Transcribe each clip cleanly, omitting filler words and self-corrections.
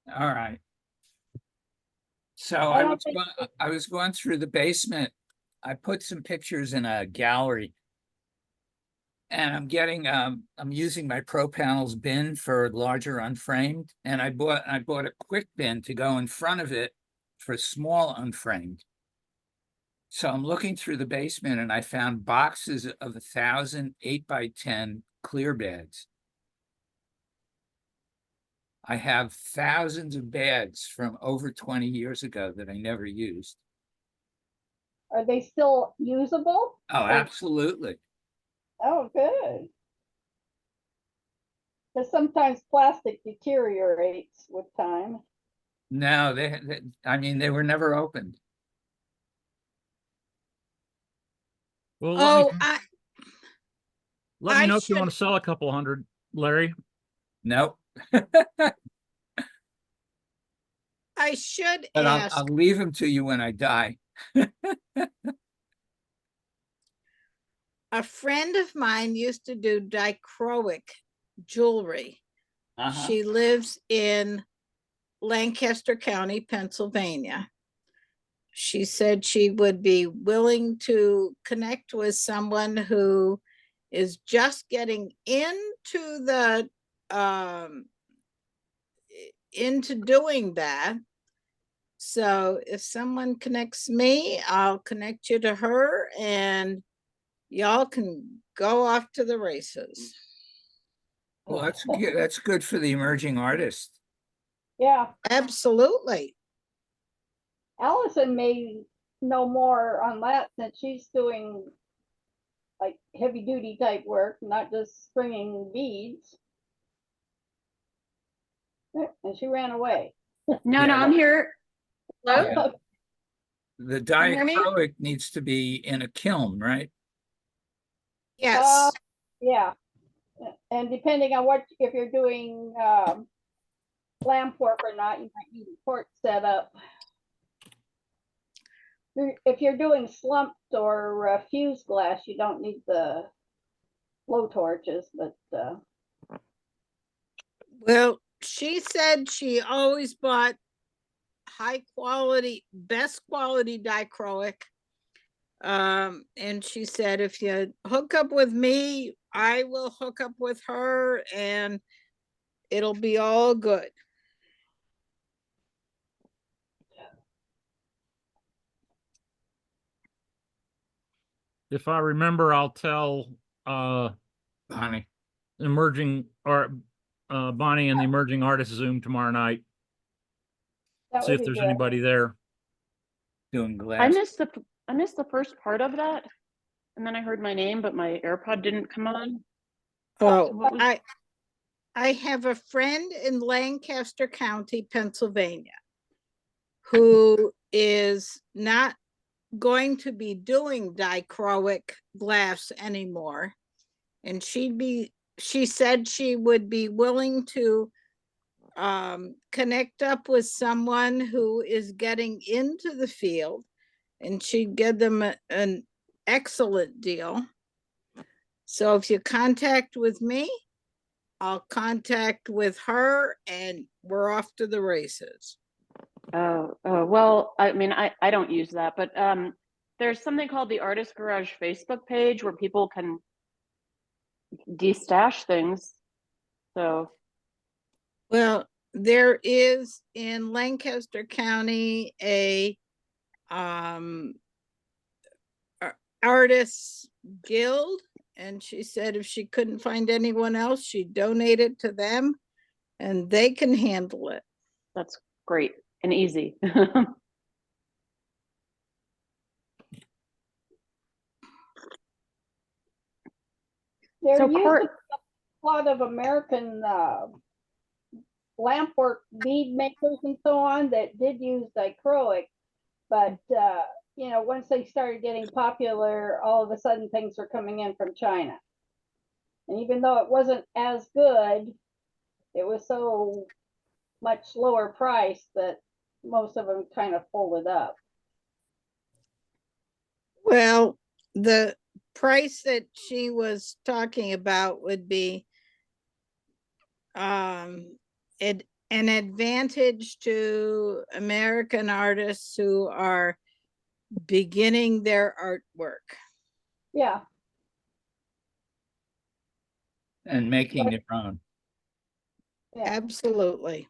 All right. So I don't think, I was going through the basement. I put some pictures in a gallery, and I'm using my Pro Panels bin for larger unframed, and I bought a quick bin to go in front of it for small unframed. So I'm looking through the basement and I found boxes of 1,000 8x10 clear beds. I have thousands of bags from over 20 years ago that I never used. are they still usable? Oh, absolutely. Oh, good. Because sometimes plastic deteriorates with time. No, I mean, they were never opened. Well, Oh, let me I know if you should want to sell a couple hundred, Larry. Nope. I should But ask. I'll leave them to you when I die. A friend of mine used to do dichroic jewelry. Uh-huh. She lives in Lancaster County, Pennsylvania. She said she would be willing to connect with someone who is just getting into doing that. So if someone connects me, I'll connect you to her and y'all can go off to the races. Well, that's good for the emerging artist. Yeah, Absolutely. Allison may know more on that since she's doing like heavy duty type work, not just stringing beads. And she ran away. No, Yeah, I'm here. Hello? Yeah. The Can you hear me? diachroic needs to be in a kiln, right? Yes. Yeah. And depending on what, if you're doing lamp work or not, you might need a port setup. If you're doing slumped or fused glass, you don't need the blow torches, but Well, she said she always bought high quality, best quality dichroic. And she said, if you hook up with me, I will hook up with her and it'll be all good. If I remember, I'll tell Bonnie. emerging or Bonnie and the emerging artist Zoom tomorrow night. that See would if be there's good. anybody there. Doing I glass. missed the first part of that, and then I heard my name, but my AirPod didn't come on. Oh, What was- I have a friend in Lancaster County, Pennsylvania, who is not going to be doing dichroic glass anymore. And she said she would be willing to connect up with someone who is getting into the field and she'd give them an excellent deal. So if you contact with me, I'll contact with her and we're off to the races. Well, I mean, I don't use that, but there's something called the Artist Garage Facebook page where people can de-stash things. So, Well, there is in Lancaster County a artists guild, and she said if she couldn't find anyone else, she'd donate it to them and they can handle it. that's great and easy. There So used part- to be a lot of American lamp work bead makers and so on that did use dichroic, but you know, once they started getting popular, all of a sudden things were coming in from China. And even though it wasn't as good, it was so much lower price that most of them kind of folded up. Well, the price that she was talking about would be an advantage to American artists who are beginning their artwork. Yeah, And making their own. yeah. Absolutely.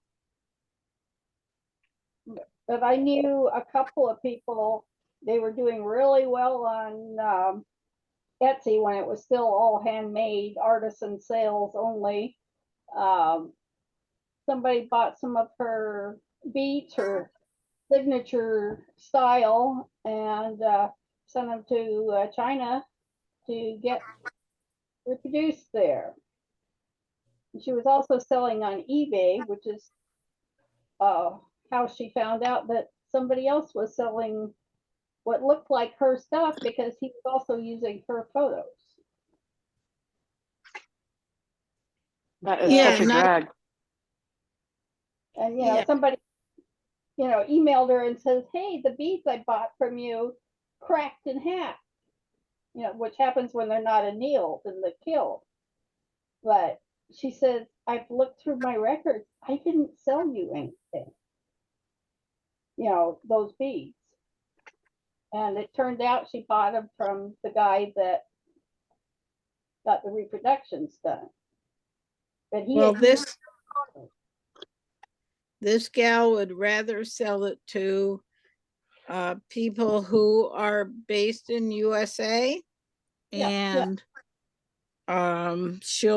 But I knew a couple of people, they were doing really well on Etsy when it was still all handmade, artisan sales only. Somebody bought some of her beads, her signature style, and sent them to China to get reproduced there. And she was also selling on eBay, which is how she found out that somebody else was selling what looked like her stuff because he was also using her photos. That is Yeah, such a not- drag. And Yeah. somebody emailed her and says, "Hey, the beads I bought from you cracked in half." Which happens when they're not annealed in the kiln. But she says, "I've looked through my records. I didn't sell you anything. Those beads." And it turned out she bought them from the guy that got the reproductions done. But he Well, had this gal would rather sell it to people who are based in USA, Yeah. and she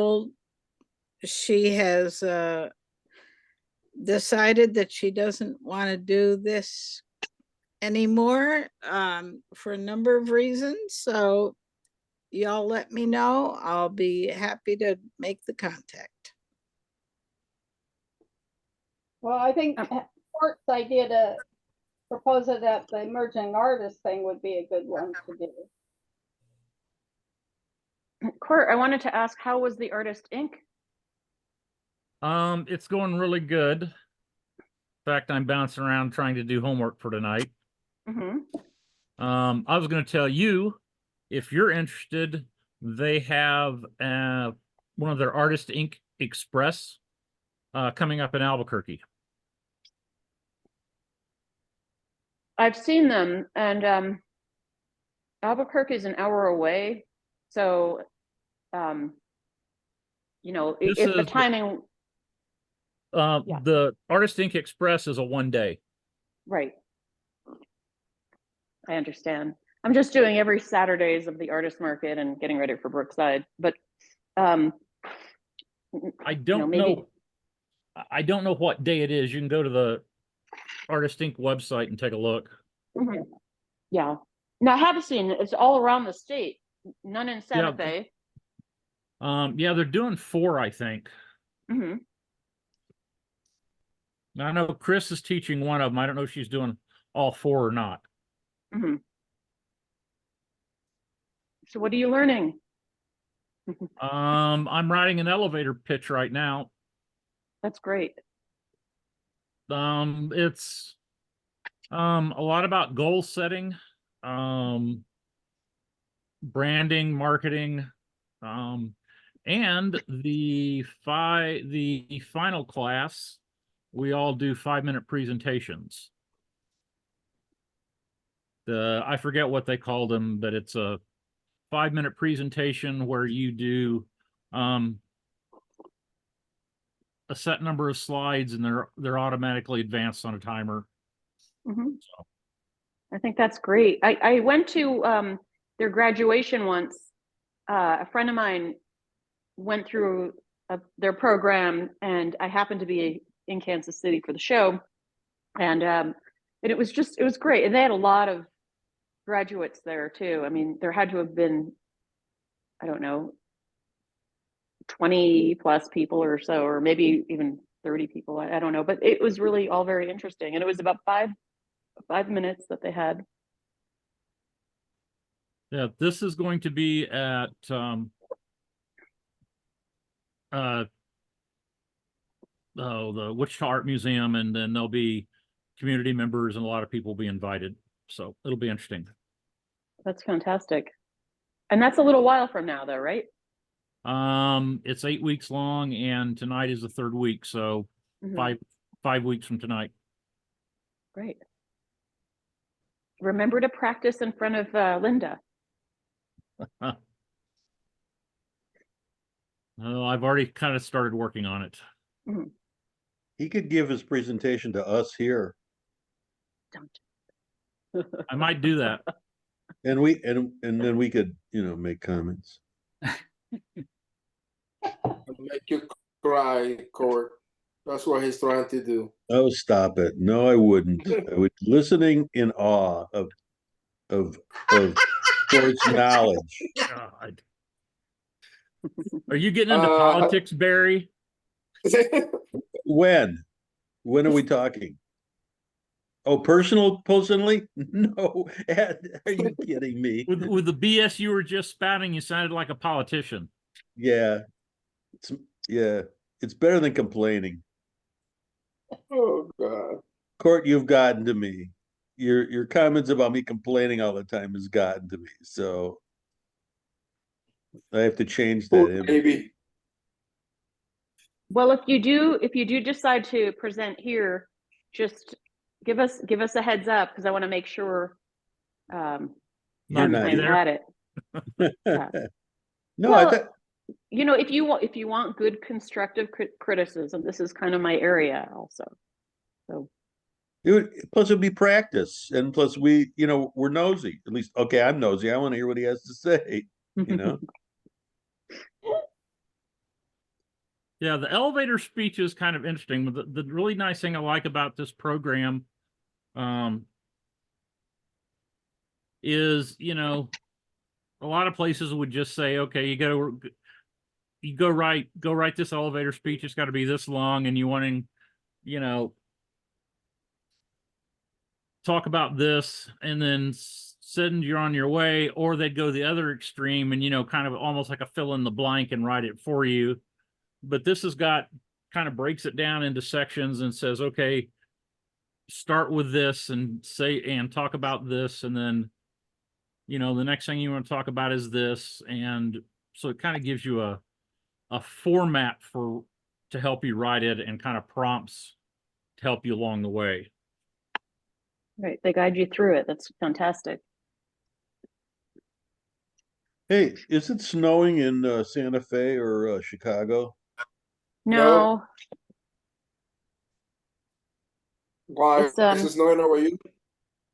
has decided that she doesn't want to do this anymore for a number of reasons. So y'all let me know. I'll be happy to make the contact. Well, I think Court's idea to propose it at the emerging artist thing would be a good one to do. Court, I wanted to ask, how was the artist ink? It's going really good. In fact, I'm bouncing around trying to do homework for tonight. Mm-hmm. I was going to tell you, if you're interested, they have one of their Artist Ink Express coming up in Albuquerque. I've seen them, and Albuquerque is an hour away, so This if the is timing, Yeah. the Artist Ink Express is a 1 day. right. I understand. I'm just doing every Saturdays of the artist market and getting ready for Brookside, but I don't maybe know. I don't know what day it is. You can go to the Artist Ink website and take a look. Mhm. Yeah. Now I have seen it's all around the state, none in Santa Yeah. Fe. Yeah, they're doing 4, I think. Hmm. Now, I know Chris is teaching one of them. I don't know if she's doing all 4 or not. Hmm. So what are you learning? I'm writing an elevator pitch right now. That's great. It's a lot about goal setting, branding, marketing, and the final class, we all do 5-minute presentations. I forget what they called them, but it's a 5-minute presentation where you do a set number of slides and they're automatically advanced on a timer. Hmm. So. I think that's great. I went to their graduation once. A friend of mine went through their program, and I happened to be in Kansas City for the show, and it was great. And they had a lot of graduates there too. I mean, there had to have been, I don't know, 20 plus people or so, or maybe even 30 people. I don't know, but it was really all very interesting, and it was about five minutes that they had. Yeah, this is going to be at the Wichita Art Museum, and then there'll be community members and a lot of people will be invited. So it'll be interesting. That's fantastic. And that's a little while from now though, right? It's 8 weeks long, and tonight is the 3rd week, so Mhm. 5 weeks from tonight. Great. Remember to practice in front of Linda. Oh, I've already kind of started working on it. He could give his presentation to us here, Don't. I might do that. and then we could, make comments. Make you cry, Court. That's what he's trying to do. Oh, stop it! No, I wouldn't. I would listening in awe of Court's knowledge. God. Are you getting into Uh, politics, Barry? When are we talking? Oh, personally? No, Ed, are you kidding me? With the BS you were just spouting, you sounded like a politician. Yeah, it's better than complaining. Oh God. Court, you've gotten to me. Your comments about me complaining all the time has gotten to me. So I have to change that Poor image. baby. Well, if you do decide to present here, just give us a heads up, because I want to make sure Not You're I'm not be there. at it. Yeah. No, Well, I thought If you want good constructive criticism, this is kind of my area also. So plus it'd be practice, and plus we're nosy. At least, okay, I'm nosy. I want to hear what he has to say. Yeah, the elevator speech is kind of interesting. The really nice thing I like about this program is, a lot of places would just say, okay, you go write this elevator speech. It's got to be this long, and you wanting, talk about this, and then send you on your way, or they'd go the other extreme and, kind of almost like a fill in the blank and write it for you. But this has got kind of breaks it down into sections and says, okay, start with this and talk about this. And then, the next thing you want to talk about is this. And so it kind of gives you a format to help you write it, and kind of prompts to help you along the way. right, they guide you through it. That's fantastic. Hey, is it snowing in Santa Fe or Chicago? No, Why It's, is it snowing over you?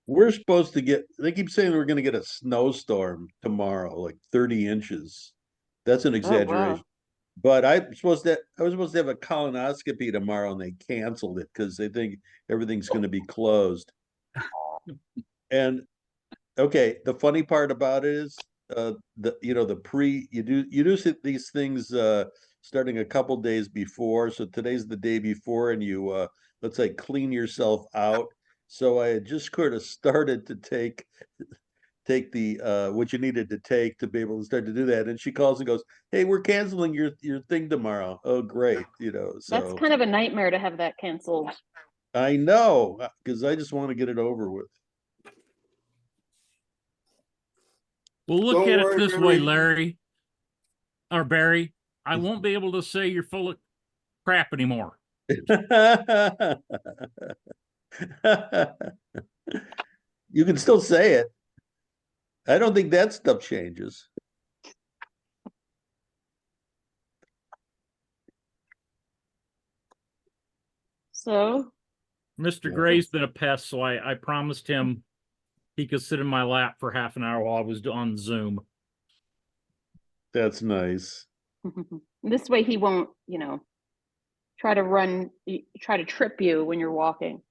We're supposed to get. They keep saying we're going to get a snowstorm tomorrow, like 30 inches. That's an exaggeration. But I was supposed to have a colonoscopy tomorrow, and they canceled it because they think everything's going to be closed. And okay, the funny part about it is you do these things starting a couple days before. So today's the day before, and you let's say clean yourself out. So I had just sort of started to take the what you needed to take to be able to start to do that. And she calls and goes, "Hey, we're canceling your thing tomorrow." Oh, great. that's So kind of a nightmare to have that canceled. I know, because I just want to get it over with. Well, look Don't at it worry, this way, Barry. Larry or Barry. I won't be able to say you're full of crap anymore. You can still say it. I don't think that stuff changes. So Mr. Yeah. Gray's been a pest, so I promised him he could sit in my lap for half an hour while I was on Zoom. That's nice. this way he won't, try to trip you when you're walking.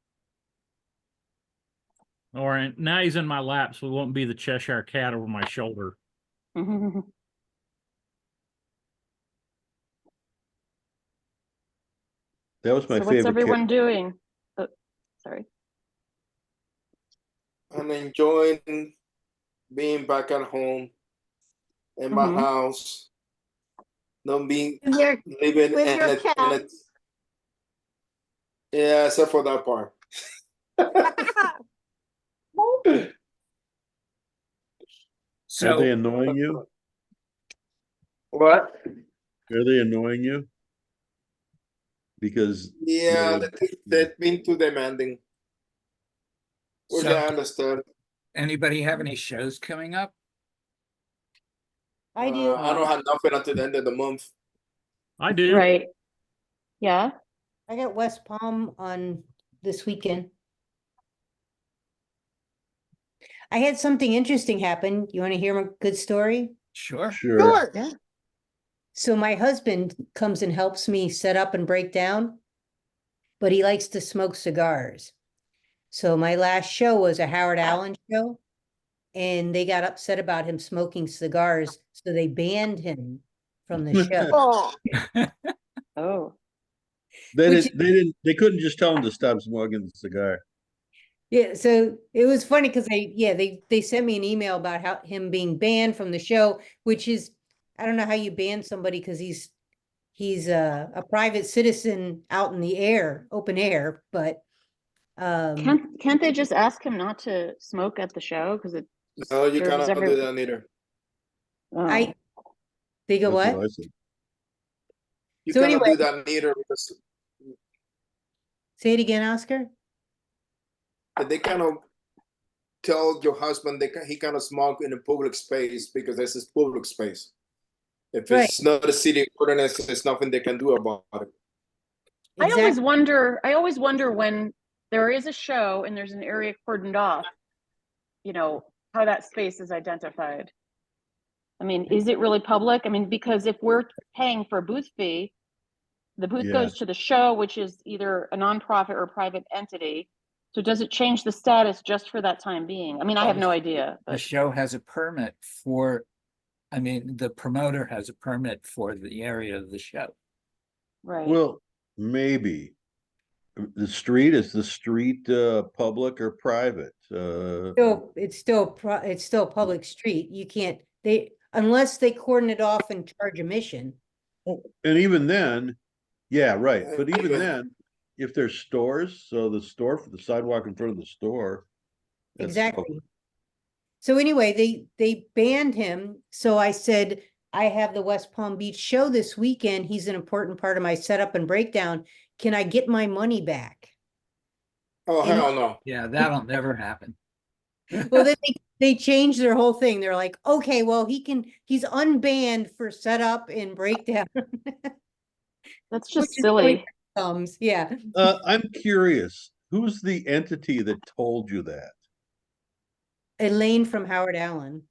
All right, now he's in my lap, so he won't be the Cheshire Cat over my shoulder. That was my So what's favorite everyone doing? Oh, sorry. I'm enjoying being back at home in my Mhm. house. Not being With living with in your it. cat. Yeah, except for that part. Are they So annoying you? What? Are they annoying you? because Yeah, they- they've been too demanding, which So I understand. anybody have any shows coming up? I do. I don't have nothing until the end of the month. I do. Right. Yeah. I got West Palm on this weekend. I had something interesting happen. You want to hear a good story? Sure. sure. Yeah. So my husband comes and helps me set up and break down, but he likes to smoke cigars. So my last show was a Howard Allen show, and they got upset about him smoking cigars, so they banned him from the show. Oh. Oh. Which- They couldn't just tell him to stop smoking the cigar. Yeah, so it was funny because they sent me an email about how him being banned from the show, which is, I don't know how you ban somebody because he's a private citizen out in the air, open air, but Can't they just ask him not to smoke at the show? Because it No, you serves cannot do that neither. I they go That's what? I said. You So cannot anyway- do that neither because Say it again, Oscar. they cannot tell your husband he cannot smoke in a public space because this is public space. If Right. it's not a city ordinance, there's nothing they can do about it. I always wonder when there is a show and there's an area cordoned off, how that space is identified. I mean, is it really public? I mean, because if we're paying for a booth fee, the booth Yeah. goes to the show, which is either a nonprofit or a private entity. So does it change the status just for that time being? I mean, I have no idea, The but show has a permit the promoter has a permit for the area of the show. right. Well, maybe. Is the street public or private? It's still a public street. You can't, unless they cordon it off and charge a mission. And even then, yeah, right. Yeah, But even even- then, if there's stores, so the sidewalk in front of the store. that's Exactly. public. So anyway, they banned him. So I said, I have the West Palm Beach show this weekend. He's an important part of my setup and breakdown. Can I get my money back? Oh, And- hell no. Yeah, that'll never happen. Well, then they changed their whole thing. They're like, okay, well, he's unbanned for setup and breakdown. That's Which just is really silly. Yeah. I'm curious, who's the entity that told you that? Elaine from Howard Allen.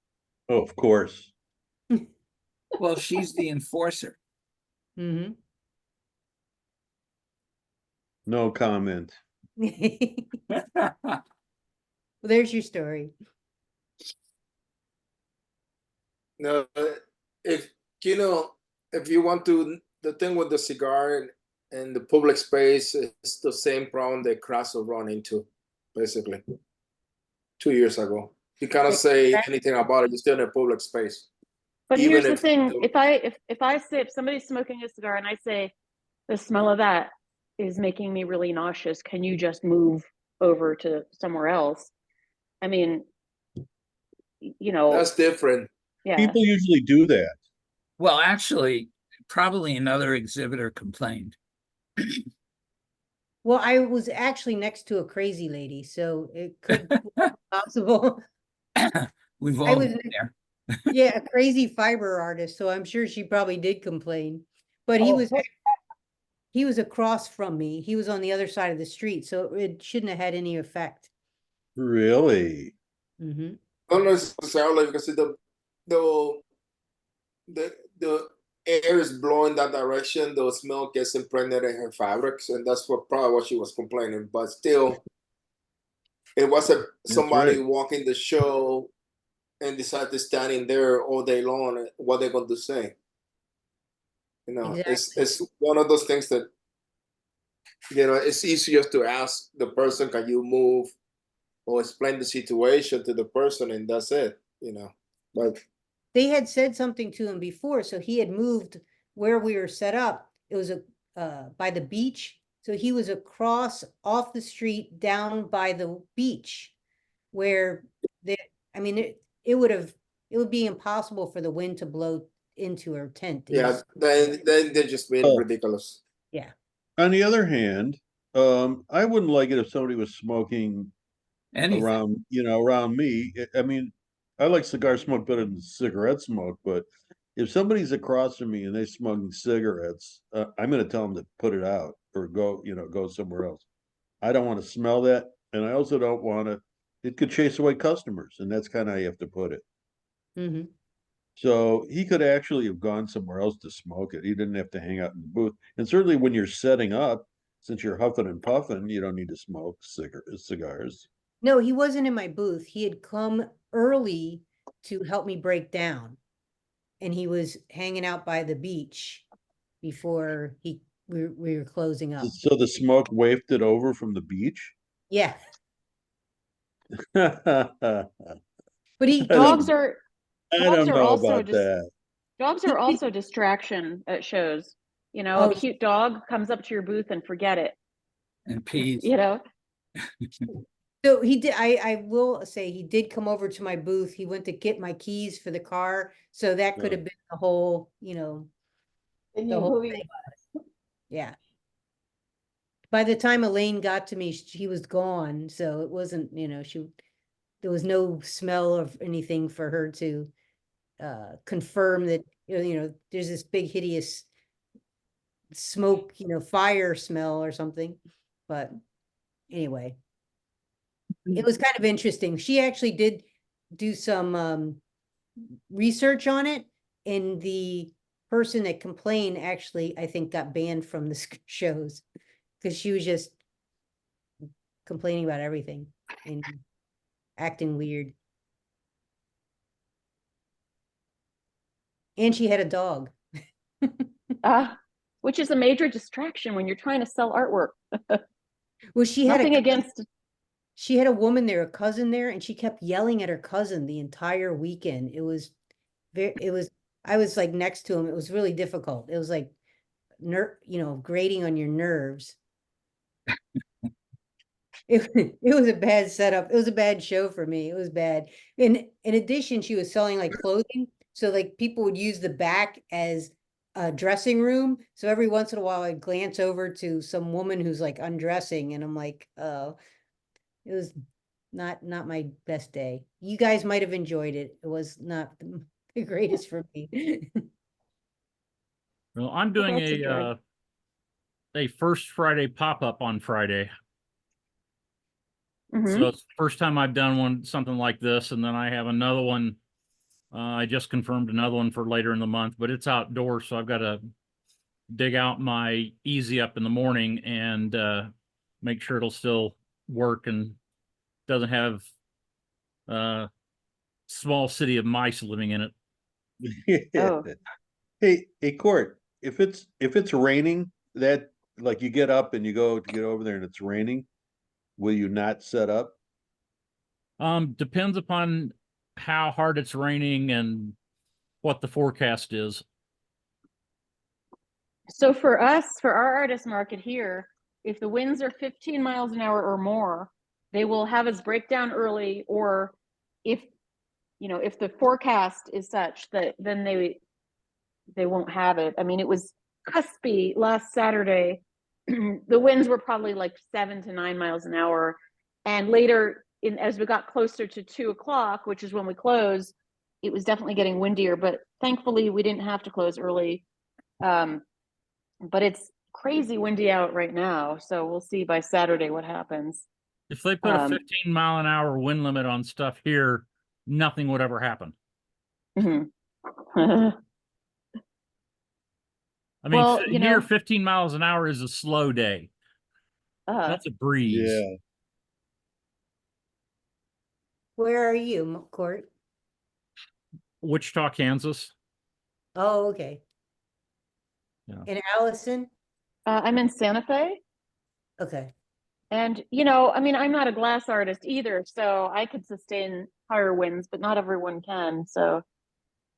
Oh, of course. Well, she's the enforcer. Hmm. No comment. Well, there's your story. No, if if you want to, the thing with the cigar and the public space is the same problem that Crasso run into, basically, 2 years ago. You cannot say anything about it. You're still in a public space. But Even here's the if- thing: if somebody's smoking a cigar and I say, the smell of that is making me really nauseous, can you just move over to somewhere else? I mean, That's different. yeah. People usually do that. Well, actually, probably another exhibitor complained. Well, I was actually next to a crazy lady, so it could be possible. We've I all was- been there. Yeah, a crazy fiber artist, so I'm sure she probably did complain. But Oh, he was across from me. He was on the other side of the street, so it shouldn't have had any effect. Really? Hmm. Not necessarily because the air is blowing that direction. The smell gets impregnated in her fabrics, and that's probably what she was complaining. But still, it wasn't somebody right. walking the show and decide to stand in there all day long. What they're going to say? It's one of those things that it's easier to ask the person, "Can you move?" or explain the situation to the person, and that's it. But They had said something to him before, so he had moved where we were set up. It was by the beach, so he was across off the street down by the beach, where it would be impossible for the wind to blow into her tent. yeah, then they're just being Oh. ridiculous. Yeah. On the other hand, I wouldn't like it if somebody was smoking Anything. around, around me. I mean, I like cigar smoke better than cigarette smoke, but if somebody's across from me and they're smoking cigarettes, I'm going to tell them to put it out or go somewhere else. I don't want to smell that, and I also don't want to. It could chase away customers, and that's kind of how you have to put it. Hmm. So he could actually have gone somewhere else to smoke it. He didn't have to hang out in the booth. And certainly when you're setting up, since you're huffing and puffing, you don't need to smoke cigars. No, he wasn't in my booth. He had come early to help me break down. And he was hanging out by the beach before we were closing up. So the smoke wafted over from the beach. Yeah, I but he don't- Dogs are don't know also about just that. dogs are also distraction at shows. You know, Oh, a cute dog comes up to your booth and forget it. And peas. You know, so he did. I will say he did come over to my booth. He went to get my keys for the car, so that could Yeah. have been the whole, They the knew whole who he thing. Yeah. By the time Elaine got to me, he was gone. So it wasn't, there was no smell of anything for her to confirm that, there's this big hideous smoke, fire smell or something. But anyway, it was kind of interesting. She actually did do some research on it, and the person that complained actually, I think, got banned from the shows because she was just complaining about everything and acting weird. And she had a dog. which is a major distraction when you're trying to sell artwork. Well, she had Nothing a against. she had a woman there, a cousin there, and she kept yelling at her cousin the entire weekend. It was I was like next to him. It was really difficult. It was like grating on your nerves. It was a bad setup. It was a bad show for me. It was bad. In addition, she was selling like clothing. So like people would use the back as a dressing room. So every once in a while I'd glance over to some woman who's like undressing, and I'm like, oh, it was not my best day. You guys might have enjoyed it. It was not the greatest for me. Well, I'm doing that's good. a First Friday pop-up on Friday. Mhm. So it's the first time I've done something like this, and then I have another one. I just confirmed another one for later in the month, but it's outdoors, so I've got to dig out my Easy Up in the morning and make sure it'll still work and doesn't have small city of mice living in it. Oh. Hey, Court, if it's raining, that like you get up and you go to get over there and it's raining, will you not set up? Depends upon how hard it's raining and what the forecast is. So for us, for our artist market here, if the winds are 15 miles an hour or more, they will have us break down early, or if the forecast is such that then they won't have it. I mean, it was cuspy last Saturday. The winds were probably like 7 to 9 miles an hour. And later, as we got closer to 2:00, which is when we closed, it was definitely getting windier. But thankfully, we didn't have to close early. But it's crazy windy out right now. So we'll see by Saturday what happens. If they put a 15-mile-an-hour wind limit on stuff here, nothing would ever happen. Mhm. I mean, Well, here 15 miles an hour is a slow day. That's a breeze. Yeah. Where are you, Court? Wichita, Kansas. Oh, okay. Yeah. And Allison? I'm in Santa Fe. Okay. And, I mean, I'm not a glass artist either, so I could sustain higher winds, but not everyone can. So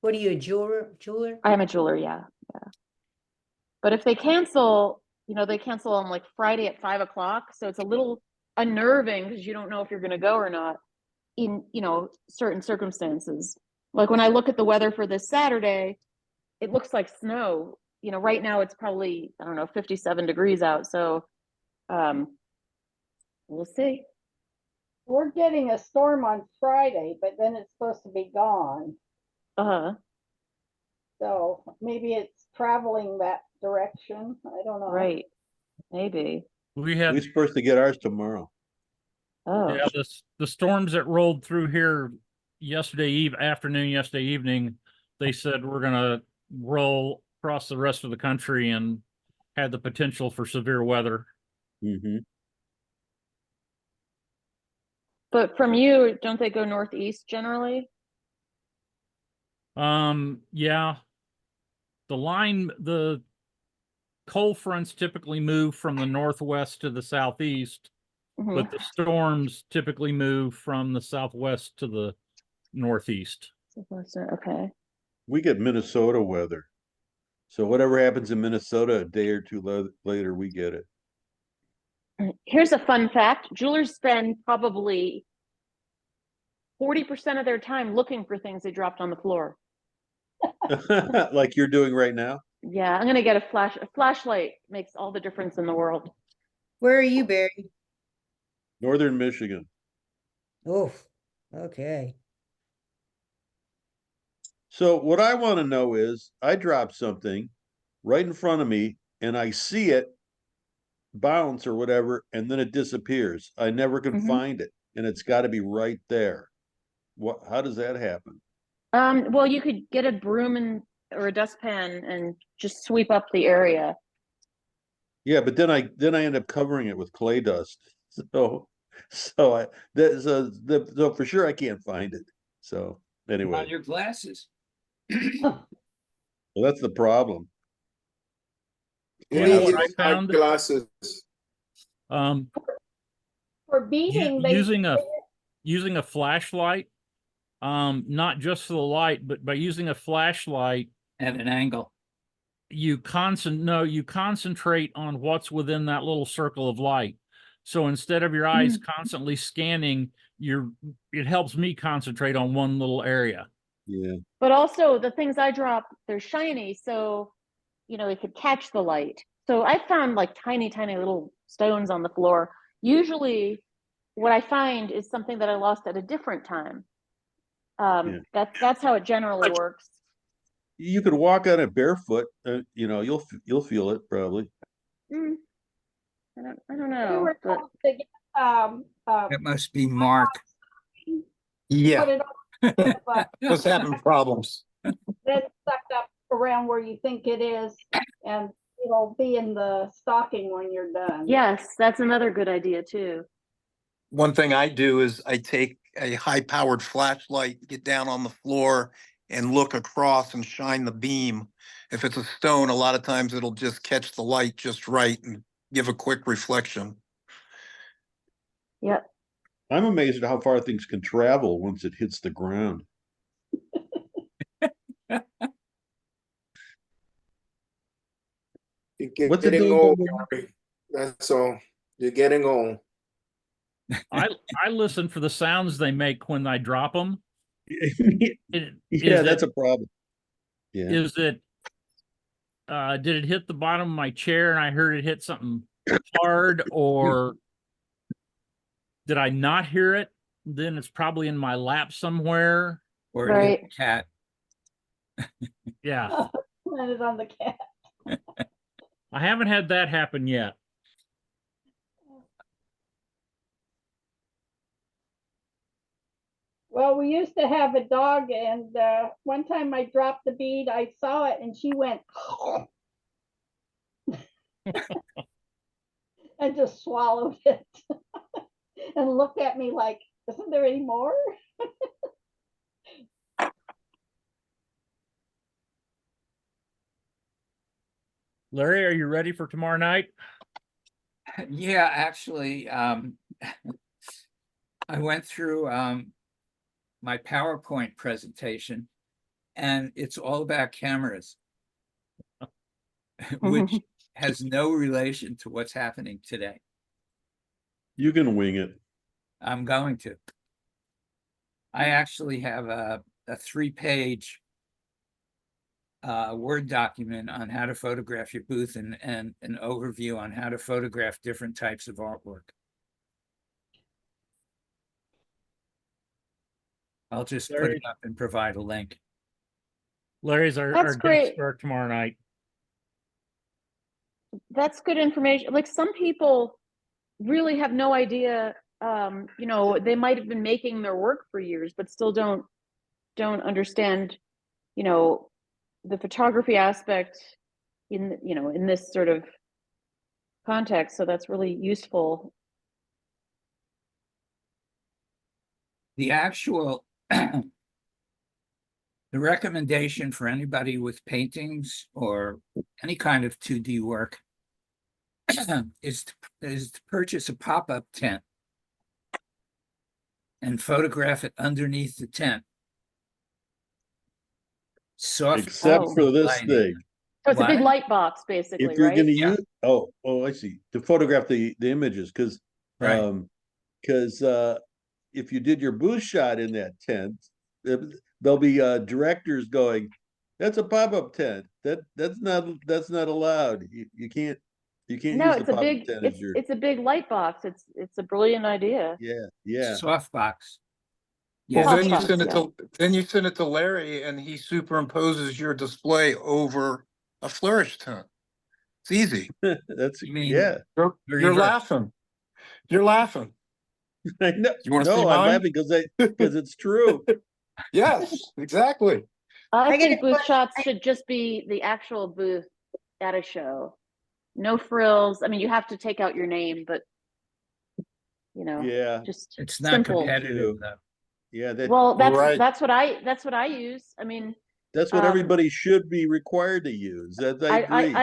What are you, a jeweler? I am a jeweler, yeah. But if they cancel, they cancel on like Friday at 5:00. So it's a little unnerving because you don't know if you're going to go or not in, certain circumstances. Like when I look at the weather for this Saturday, it looks like snow you know, right now it's probably, I don't know, 57 degrees out. So we'll see. We're getting a storm on Friday, but then it's supposed to be gone. Uh-huh. So maybe it's traveling that direction. I don't know. Right. Maybe. We had, We're supposed to get ours tomorrow. Oh, yeah, the storms that rolled through here yesterday evening, they said we're gonna roll across the rest of the country and had the potential for severe weather. Hmm. but from you, don't they go northeast generally? Yeah. The cold fronts typically move from the northwest to the southeast, Mhm. but the storms typically move from the southwest to the northeast. Okay. We get Minnesota weather. So whatever happens in Minnesota a day or two later, we get it. Here's a fun fact. Jewelers spend probably 40% of their time looking for things they dropped on the floor. Like you're doing right now. Yeah, I'm gonna get a flashlight makes all the difference in the world. Where are you, Barry? Northern Michigan. Oh, okay. So what I want to know is I drop something right in front of me and I see it bounce or whatever, and then it disappears. I never can Mhm. find it, and it's got to be right there. How does that happen? Well, you could get a broom or a dustpan and just sweep up the area. Yeah, but then I end up covering it with clay dust. So for sure I can't find it. So On anyway, your glasses. well, that's the problem. You You know need what I found? glasses. Um, For beading, they using a flashlight, not just for the light, but by using a flashlight, At an angle. you concentrate on what's within that little circle of light. So instead of your eyes constantly scanning, it helps me concentrate on one little area. Yeah. But also the things I drop, they're shiny, so you know, it could catch the light. So I found like tiny, tiny little stones on the floor. Usually what I find is something that I lost at a different time. That's how it generally works. You could walk on it barefoot. You'll feel it probably. Mm, I don't we know. were But told to get It must be Mark. put Yeah, it on, but was having problems. then suck up around where you think it is, and it'll be in the stocking when you're done. yes, that's another good idea too. One thing I do is I take a high-powered flashlight, get down on the floor and look across and shine the beam. If it's a stone, a lot of times it'll just catch the light just right and give a quick reflection. Yep. I'm amazed at how far things can travel once it hits the ground. You're What's it getting doing? old, Gary. That's all. You're getting old. I listen for the sounds they make when I drop them. Yeah, that's a problem. Yeah. Is it, did it hit the bottom of my chair and I heard it hit something hard, or did I not hear it? Then it's probably in my lap somewhere. Or Right. a cat. Yeah. Landed on the cat. I haven't had that happen yet. Well, we used to have a dog, and one time I dropped the bead, I saw it, and she went and just swallowed it and looked at me like, isn't there any more? Larry, are you ready for tomorrow night? Yeah, actually, I went through my PowerPoint presentation, and it's all about cameras, which has no relation to what's happening today. You can wing it. I'm going to. I actually have a 3-page a Word document on how to photograph your booth and an overview on how to photograph different types of artwork. I'll just put Larry- it up and provide a link. Larry's our That's guest great. star tomorrow night. That's good information. Like some people really have no idea, you know, they might have been making their work for years, but still don't understand, you know, the photography aspect in, you know, in this sort of context. So that's really useful. The actual, the recommendation for anybody with paintings or any kind of 2D work is to purchase a pop-up tent and photograph it underneath the tent. Soft Except Oh. for this lighting. thing. So it's a big What? light box, basically, If you're right? gonna Yeah. use, oh, I see, to photograph the images, because, Right. because, if you did your booth shot in that tent, there'll be, directors going, that's a pop-up tent, that's not allowed, you can't No, use the it's a pop-up big, tent as your, it's a big light box. It's a brilliant idea. yeah. Softbox. Well, Yeah, then you Softbox, send it yeah. to, then you send it to Larry and he superimposes your display over a flourish tent. It's easy. That's, You mean- yeah. You're Reverse. laughing. You're laughing. I know, You wanna see no, I'm mine? laughing because it's true. Yes, exactly. I I get think a booth question. shots should just be the actual booth at a show. No frills. I mean, you have to take out your name, but you know, Yeah, just it's not simple. competitive though. yeah, Well, Right. that's what I use. I mean, that's what um, everybody should be required to use, that, I agree.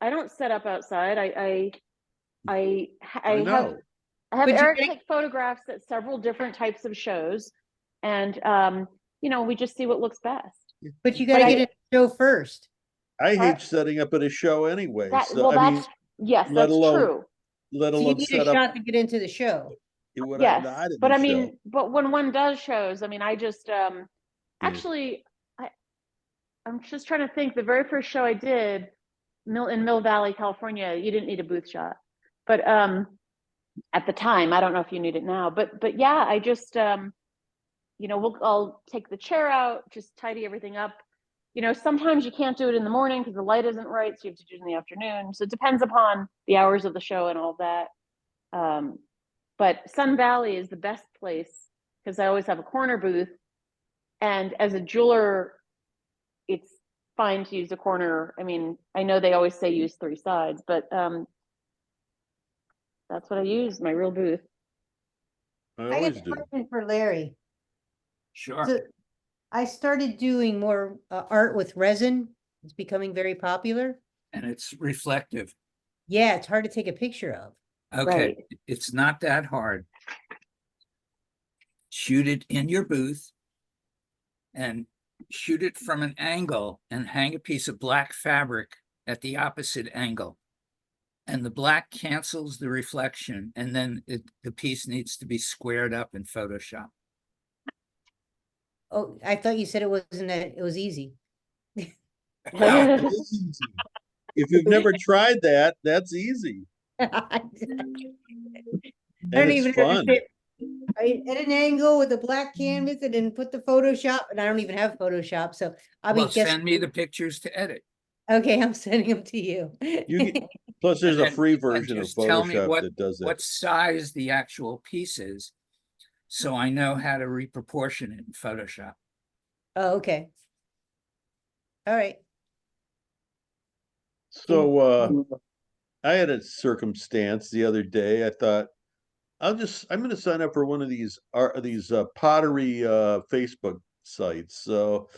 I don't set up outside. I know. have But you Eric gotta- take photographs at several different types of shows, and you know, we just see what looks best. But you gotta But I- get it show first. I What? hate setting up at a show anyway, That so, well, I mean, that's yes, let that's alone, true. let So you alone need a set up shot to get into the show. when Yes, I'm not in but the I show. mean, but when one does shows, I mean, I just Yeah. actually, I'm just trying to think. The very first show I did, in Mill Valley, California, you didn't need a booth shot, but at the time, I don't know if you need it now, but yeah, I just you know, I'll take the chair out, just tidy everything up. You know, sometimes you can't do it in the morning because the light isn't right, so you have to do it in the afternoon. So it depends upon the hours of the show and all that. But Sun Valley is the best place because I always have a corner booth. And as a jeweler, it's fine to use a corner. I mean, I know they always say use 3 sides, but that's what I use, my real booth. I I always got a do. question for Larry. Sure. So I started doing more art with resin. It's becoming very popular. And it's reflective. Yeah, it's hard to take a picture of. Okay, Right. it's not that hard. Shoot it in your booth and shoot it from an angle and hang a piece of black fabric at the opposite angle. And the black cancels the reflection, and then the piece needs to be squared up in Photoshop. Oh, I thought you said it wasn't that it was easy. Well, It is easy. If you've never tried that, that's easy. I And don't it's even fun. understand. At an angle with a black canvas and then put the Photoshop, and I don't even have Photoshop, so I'll be well, guessing. send me the pictures to edit. Okay, I'm sending them to you. Plus, there's And a free and version of just tell me Photoshop that does that. what size the actual piece is, so I know how to reproportion it in Photoshop. Oh, okay. All right. So, I had a circumstance the other day. I thought, I'm gonna sign up for one of these pottery Facebook sites. So,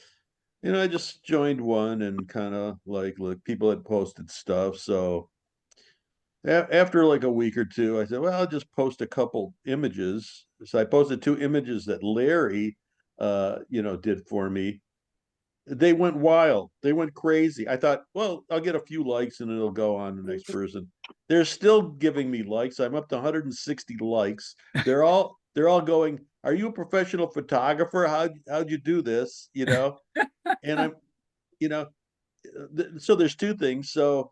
I just joined one and kind of like, look, people had posted stuff. So after like a week or two, I said, well, I'll just post a couple images. So I posted 2 images that Larry did for me. They went wild. They went crazy. I thought, well, I'll get a few likes and it'll go on the next person. They're still giving me likes. I'm up to 160 likes. They're all going, are you a professional photographer? How'd you do this? And I'm, so there's two things. So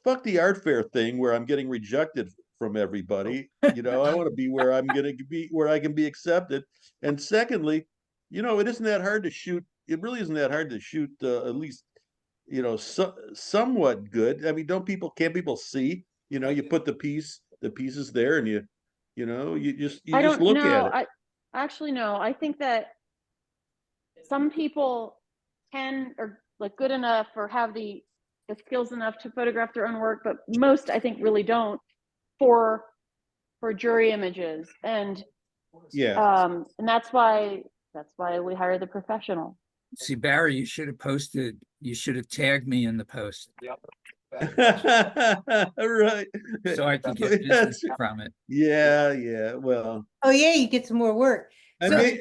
fuck the art fair thing where I'm getting rejected from everybody. You know, I want to be where I'm going to be, where I can be accepted. And secondly, you know, it isn't that hard to shoot. It really isn't that hard to shoot at least, you know, somewhat good. I mean, can't people see? You know, you put the pieces there, and you know, you just I don't look know. at it. I actually no. I think that some people can or like good enough or have the skills enough to photograph their own work, but most I think really don't for jury images. And Yeah. and that's why we hire the professional. See, Barry, you should have tagged me in the post Right. so I could get business from it. Yeah. Well, Oh, yeah, you get some more work. I So- mean,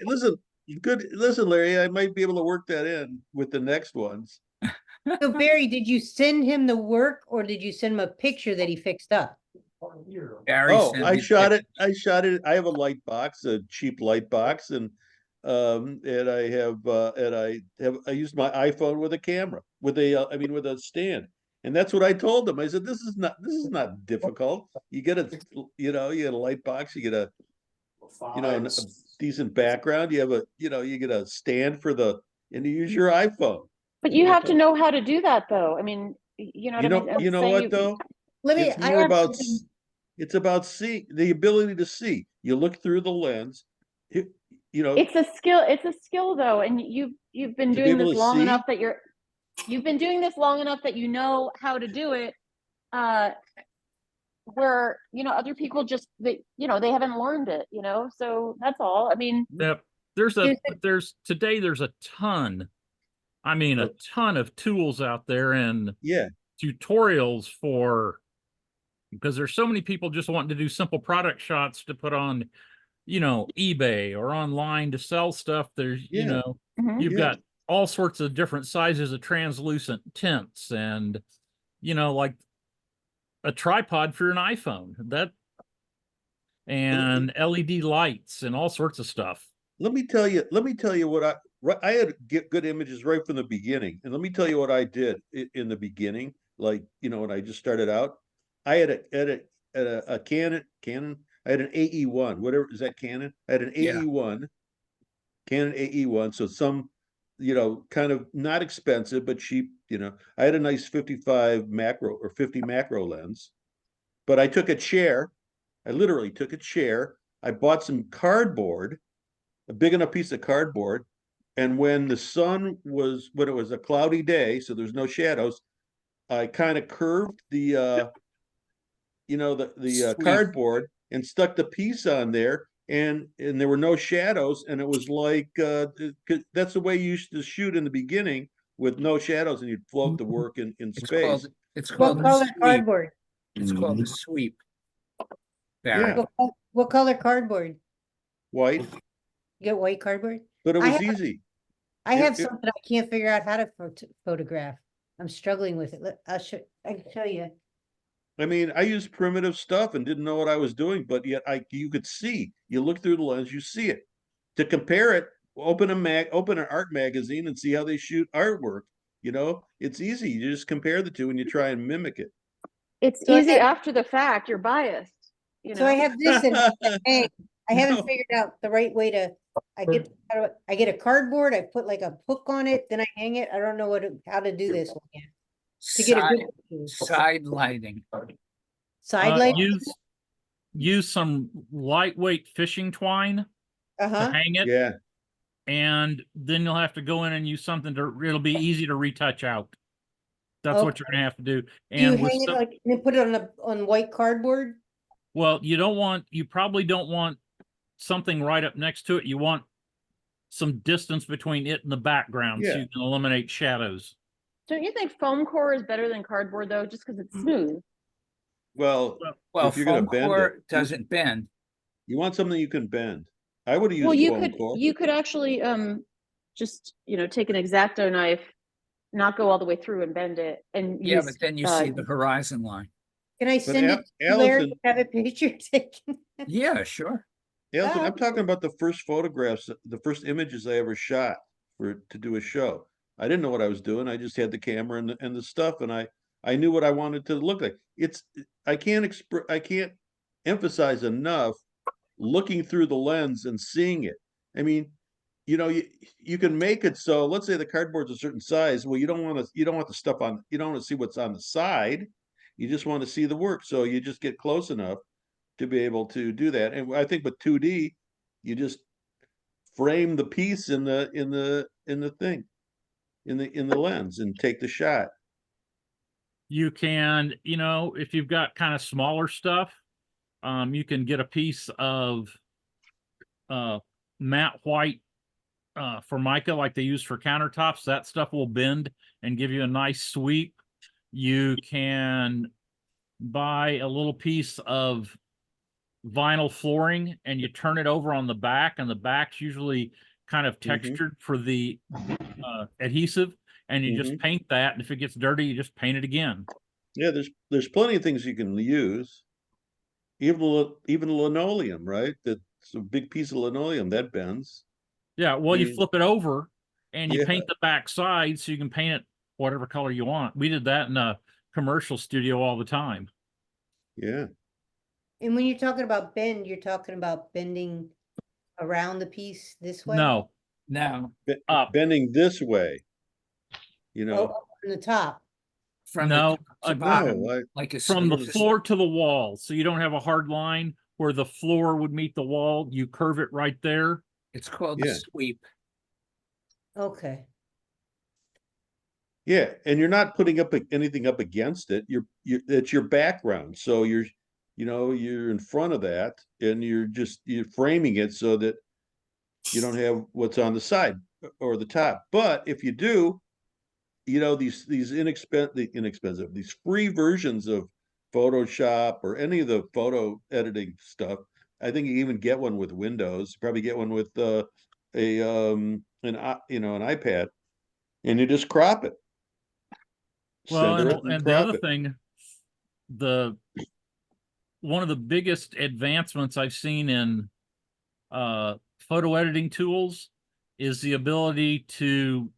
listen, Larry, I might be able to work that in with the next ones. So Barry, did you send him the work or did you send him a picture that he fixed up? Barry Oh, sent I me shot pic- it. I shot it. I have a light box, a cheap light box, and I used my iPhone with a camera, with a stand. And that's what I told them. I said, this is not difficult. You get you get a light box, you get a decent background, you get a stand and you use your iPhone. But you have to know how to do that, though. I mean, you know what I mean? I'm You know saying what though? Let me, It's I more have about something- it's about the ability to see. You look through the lens, you know, It's a skill. It's a skill, though, and you've been To be doing able this to long see? enough that you've been doing this long enough that you know how to do it. Where other people just they haven't learned it. So that's all. I mean, Yep. Here's Today there's a ton. I mean, a ton of tools out there and yeah. tutorials because there's so many people just wanting to do simple product shots to put on, eBay or online to sell stuff. There's, Yeah. mhm. you've Yeah. got all sorts of different sizes of translucent tints and, like a tripod for an iPhone and LED lights and all sorts of stuff. Let me tell you what I had good images right from the beginning. And let me tell you what I did in the beginning. Like, when I just started out, I had a Canon. I had an AE1, whatever, is that Canon? I had an Yeah. Canon AE1. So some, kind of not expensive, but cheap, I had a nice 55 macro or 50 macro lens, but I took a chair. I literally took a chair. I bought some cardboard, a big enough piece of cardboard. And when it was a cloudy day, so there's no shadows, I kind of curved the Sweet. cardboard and stuck the piece on there, and there were no shadows, and it was like that's the way you used to shoot in the beginning with no shadows, and you'd float the work in space. It's What called the color sweep. cardboard? It's called the sweep. Barry. Yeah. What color cardboard? White, You get white cardboard? but it I was have- easy. I have It- something I can't figure out how to photograph. I'm struggling with it. I can show you. I mean, I used primitive stuff and didn't know what I was doing, but yet you could see. You look through the lens, you see it. To compare it, open an art magazine and see how they shoot artwork. It's easy. You just compare the two and you try and mimic it. It's So I easy have- after the fact. You're biased. So I have this and hey, I haven't No. figured out the right way to, I get a cardboard, I put like a hook on it, then I hang it. I don't know how to do this one yet. To get a Side, good picture. side lighting. Side light. Use some lightweight fishing twine to Uh-huh. hang it, Yeah. and then you'll have to go in and use something it'll be easy to retouch out. That's what you're gonna have to do. Do you And with hang it some, like, and then put it on white cardboard? well, you probably don't want something right up next to it. You want some distance between it and the background so Yeah. you can eliminate shadows. Don't you think foam core is better than cardboard, though, just because it's smooth? Well, Well, if you're gonna foam bend core it, doesn't bend. you want something you can bend. I would have Well, used you foam could core. you could actually just take an X-Acto knife, not go all the way through and bend it, and Yeah, use, but then you see the horizon line. Can I send it to Larry Allison- to have a picture taken? Yeah, sure. Allison, Ah, I'm talking about the first photographs, the first images I ever shot to do a show. I didn't know what I was doing. I just had the camera and the stuff, and I knew what I wanted to look like. I can't emphasize enough looking through the lens and seeing it. I mean, you can make it so, let's say the cardboard's a certain size. Well, you don't want the stuff on, you don't want to see what's on the side. You just want to see the work. So you just get close enough to be able to do that. And I think with 2D, you just frame the piece in the thing, in the lens, and take the shot. You can, if you've got kind of smaller stuff, you can get a piece of matte white Formica like they use for countertops. That stuff will bend and give you a nice sweep. You can buy a little piece of vinyl flooring and you turn it over on the back, and the back's usually kind of textured for the adhesive, and you just paint that, and if it gets dirty, you just paint it again. Yeah, there's plenty of things you can use. Even linoleum, right? That's a big piece of linoleum that bends. Yeah, well, you mean, flip it over and you yeah. paint the back side so you can paint it whatever color you want. We did that in a commercial studio all the time. Yeah. And when you're talking about bend, you're talking about bending around the piece this way? No, Now, up. Bending this way, Oh, up on the top. from No, the no, bottom, I- like a From the just- floor to the wall, so you don't have a hard line where the floor would meet the wall. You curve it right there. It's called Yeah. a sweep. Okay. Yeah, and you're not putting up anything up against it. It's your background. So you're in front of that, and you're framing it so that you don't have what's on the side or the top. But if you do, these inexpensive, these free versions of Photoshop or any of the photo editing stuff. I think you even get one with Windows. You probably get one with an iPad, and you just crop it. Well, Center it and the crop other it. thing, one of the biggest advancements I've seen in photo editing tools is the ability to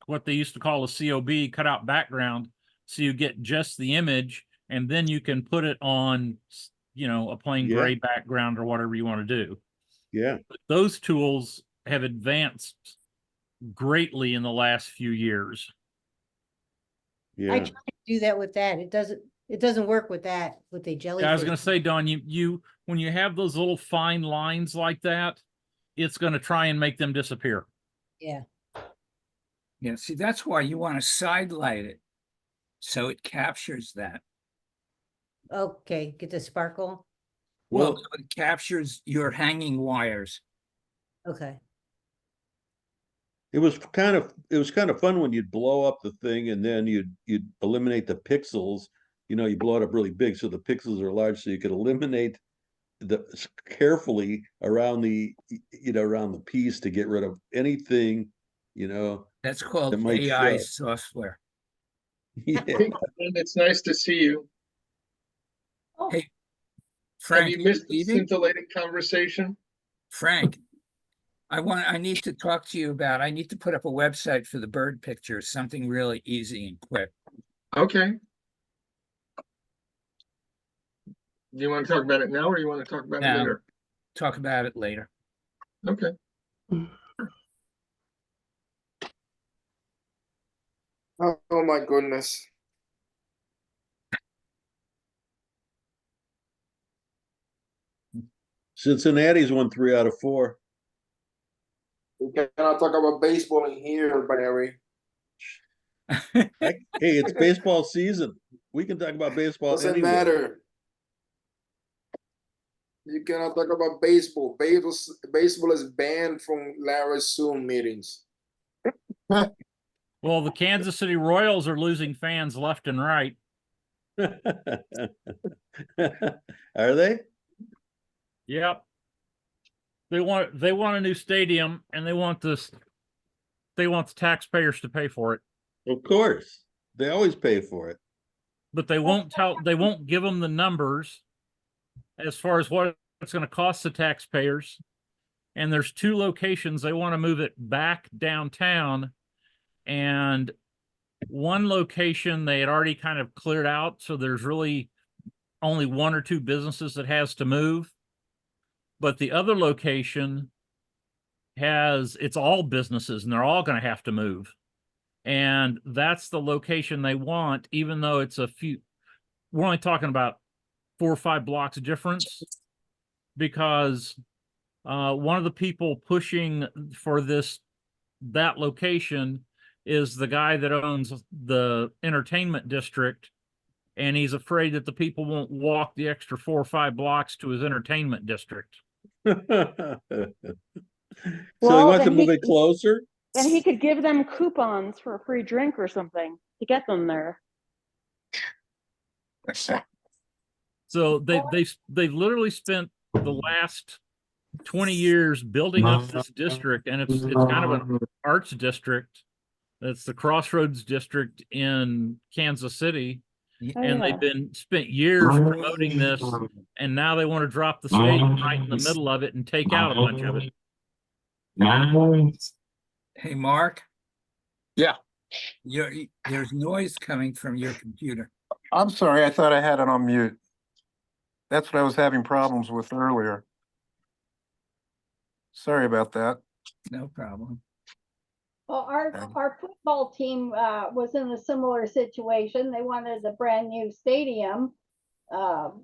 what they used to call a COB, cut out background, so you get just the image, and then you can put it on, a plain Yeah. gray background or whatever you want to do. Yeah. Those tools have advanced greatly in the last few years. I Yeah. tried to do that with that. It doesn't work with that, with the jellyfish. Yeah, I was going to say, Don, you when you have those little fine lines like that, it's going to try and make them disappear. Yeah. Yeah, see, that's why you want to side light it, so it captures that. Okay, get the sparkle. Well, Well, it captures your hanging wires. Okay. it was kind of fun when you'd blow up the thing, and then you'd eliminate the pixels. You blow it up really big, so the pixels are large, so you could eliminate carefully around the piece to get rid of anything, That's called that might AI show. software. Yeah. It's nice to see you. Oh, Hey, Have Frank, you missed the leaving? scintillating conversation? Frank, I need to talk to you about, I need to put up a website for the bird pictures, something really easy and quick. Okay. Do you want to talk about it now, or you want to talk about it Now. later? Talk about it later. Okay. Oh my goodness. Cincinnati's won 3 out of 4. We cannot talk about baseball in here, Barry. Hey, it's baseball season. We can talk about baseball Doesn't anywhere. matter. You cannot talk about baseball. Baseball is banned from Larry's Zoom meetings. Well, the Kansas City Royals are losing fans left and right. Are they? Yep. They want a new stadium, and they want the taxpayers to pay for it. Of course. They always pay for it. But they won't give them the numbers as far as what it's going to cost the taxpayers. And there's 2 locations. They want to move it back downtown. And one location they had already kind of cleared out. So there's really only 1 or 2 businesses that has to move. But the other location it's all businesses and they're all going to have to move. And that's the location they want, even though it's we're only talking about 4 or 5 blocks difference, because one of the people pushing for that location is the guy that owns the entertainment district, and he's afraid that the people won't walk the extra 4 or 5 blocks to his entertainment district. So he wants to then move it closer? Then he could give them coupons for a free drink or something to get them there. So they've literally spent the last 20 years building up this district, and it's kind of an arts district. It's the Crossroads district in Kansas City. And they've been spent years promoting this, and now they want to drop the stadium right in the middle of it and take out a bunch of it. Hey, Mark, Yeah, there's noise coming from your computer. I'm sorry. I thought I had it on mute. That's what I was having problems with earlier. Sorry about that. No problem. Well, our football team was in a similar situation. They wanted a brand new stadium. And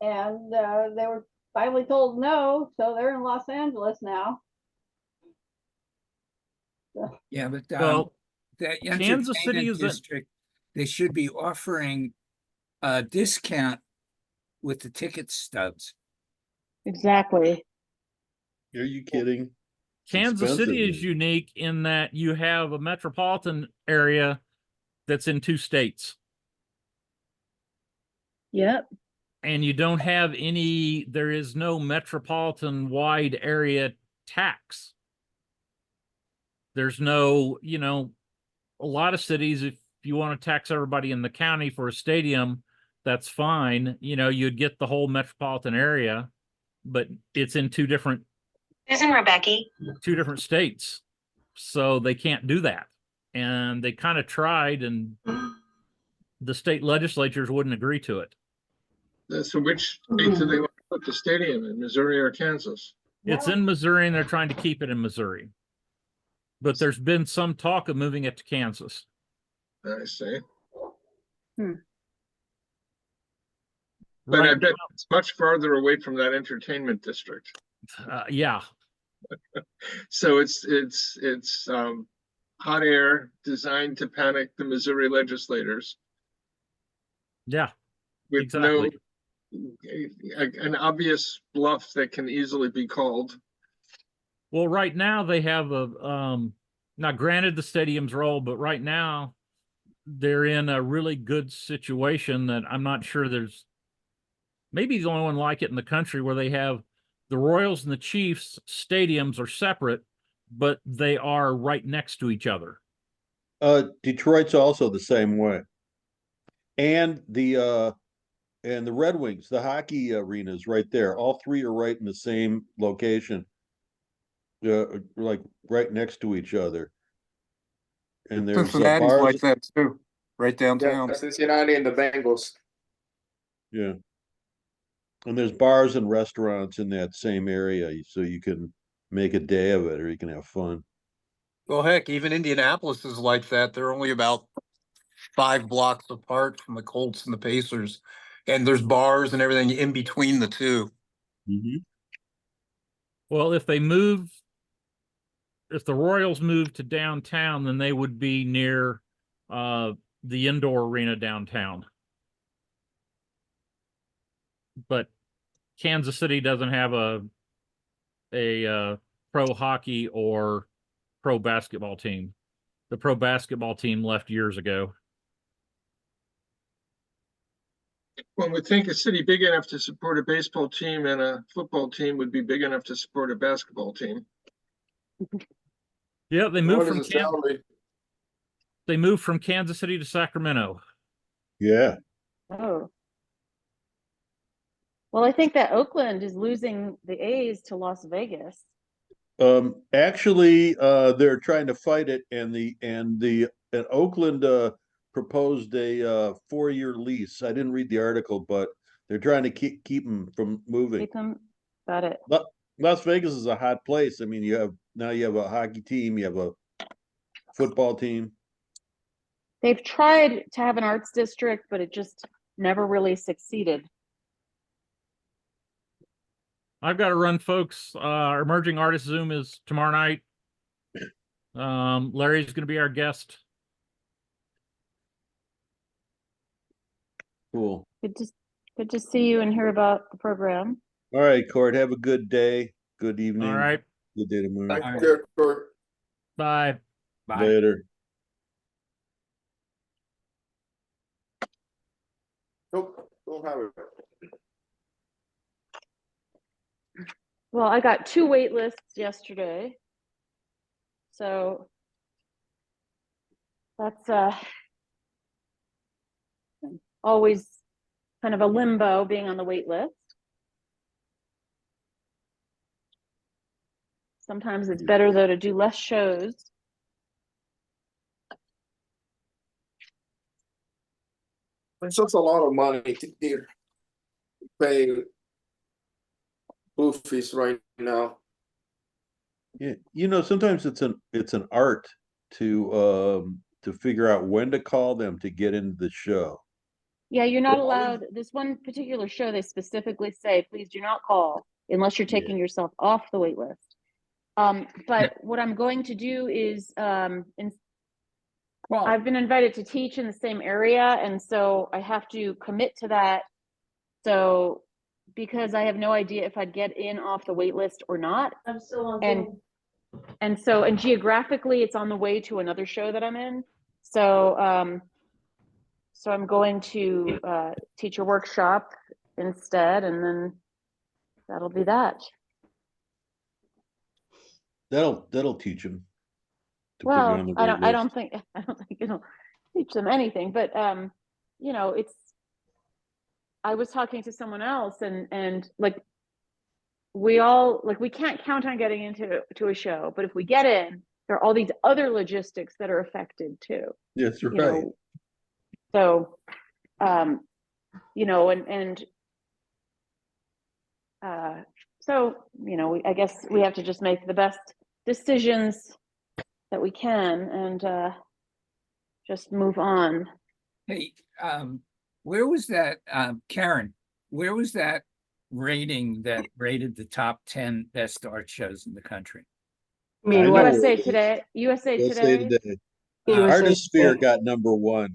they were finally told no, so they're in Los Angeles now. Yeah, but Well, that Kansas City entertainment district, they should be offering a discount with the ticket stubs. Exactly. Are you kidding? It's Kansas City is expensive. unique in that you have a metropolitan area that's in 2 states. Yep. And you don't have there is no metropolitan wide area tax. There's no, a lot of cities, if you want to tax everybody in the county for a stadium, that's fine. You'd get the whole metropolitan area, but it's in 2 different states. So they can't do that. And they kind of tried, and the state legislatures wouldn't agree to it. So which state do they want to put the stadium in, Missouri or Kansas? It's in Missouri, and they're trying to keep it in Missouri. But there's been some talk of moving it to Kansas. I see. Hmm. But Right I bet it's much farther away from that entertainment district. yeah. So it's hot air designed to panic the Missouri legislators Yeah. with Exactly. an obvious bluff that can easily be called. Well, right now they have now granted the stadium's role, but right now they're in a really good situation that I'm not sure there's maybe the only one like it in the country, where they have the Royals and the Chiefs stadiums are separate, but they are right next to each other. Detroit's also the same way. And the Red Wings, the hockey arena is right there. All 3 are right in the same location. Like right next to each other. And there's Cincinnati's bars. like that too, right Yeah, downtown. Cincinnati and the Bengals. Yeah. And there's bars and restaurants in that same area, so you can make a day of it, or you can have fun. Well, heck, even Indianapolis is like that. They're only about 5 blocks apart from the Colts and the Pacers. And there's bars and everything in between the 2. Mm-hmm. Well, if the Royals move to downtown, then they would be near the indoor arena downtown. But Kansas City doesn't have a pro hockey or pro basketball team. The pro basketball team left years ago. One would think a city big enough to support a baseball team and a football team would be big enough to support a basketball team. Yeah, they moved from Kansas City to Sacramento. Yeah. Oh. Well, I think that Oakland is losing the A's to Las Vegas. Actually, they're trying to fight it, and Oakland proposed a 4-year lease. I didn't read the article, but they're trying to keep them from moving. Keep them, got it. Las Vegas is a hot place. I mean, you have a hockey team, you have a football team. They've tried to have an arts district, but it just never really succeeded. I've got to run, folks. Our emerging artist Zoom is tomorrow night. Larry's going to be our guest. Cool. Good to see you and hear about the program. All right, Court. Have a good day. Good evening. All right. Good day tomorrow. Thank you, Kurt. Bye. Bye. Later. Nope, don't have it. Well, I got 2 wait lists yesterday. So that's always kind of a limbo being on the wait list. Sometimes it's better though to do less shows. It's just a lot of money to pay booth fees right now. Yeah, sometimes it's an art to figure out when to call them to get into the show. Yeah, you're not allowed. This one particular show, they specifically say, please do not call unless you're taking yourself off the wait list. But what I'm going to do is, I've been invited to teach in the same area, and so I have to commit to that. So, because I have no idea if I'd get in off the wait list or not. I'm still on And geographically, it's on the way to another show that I'm in. So, so I'm going to teach a workshop instead, and then that'll be that. That'll teach them. Well, I don't think it'll teach them anything, but I was talking to someone else, and like we can't count on getting into a show, but if we get in, there are all these other logistics that are affected too. That's right. So, I guess we have to just make the best decisions that we can and just move on. Hey, where was that, Karen, where was that rating that rated the top 10 best art shows in the country? I mean, USA Today. USA Today. Artisphere got #1.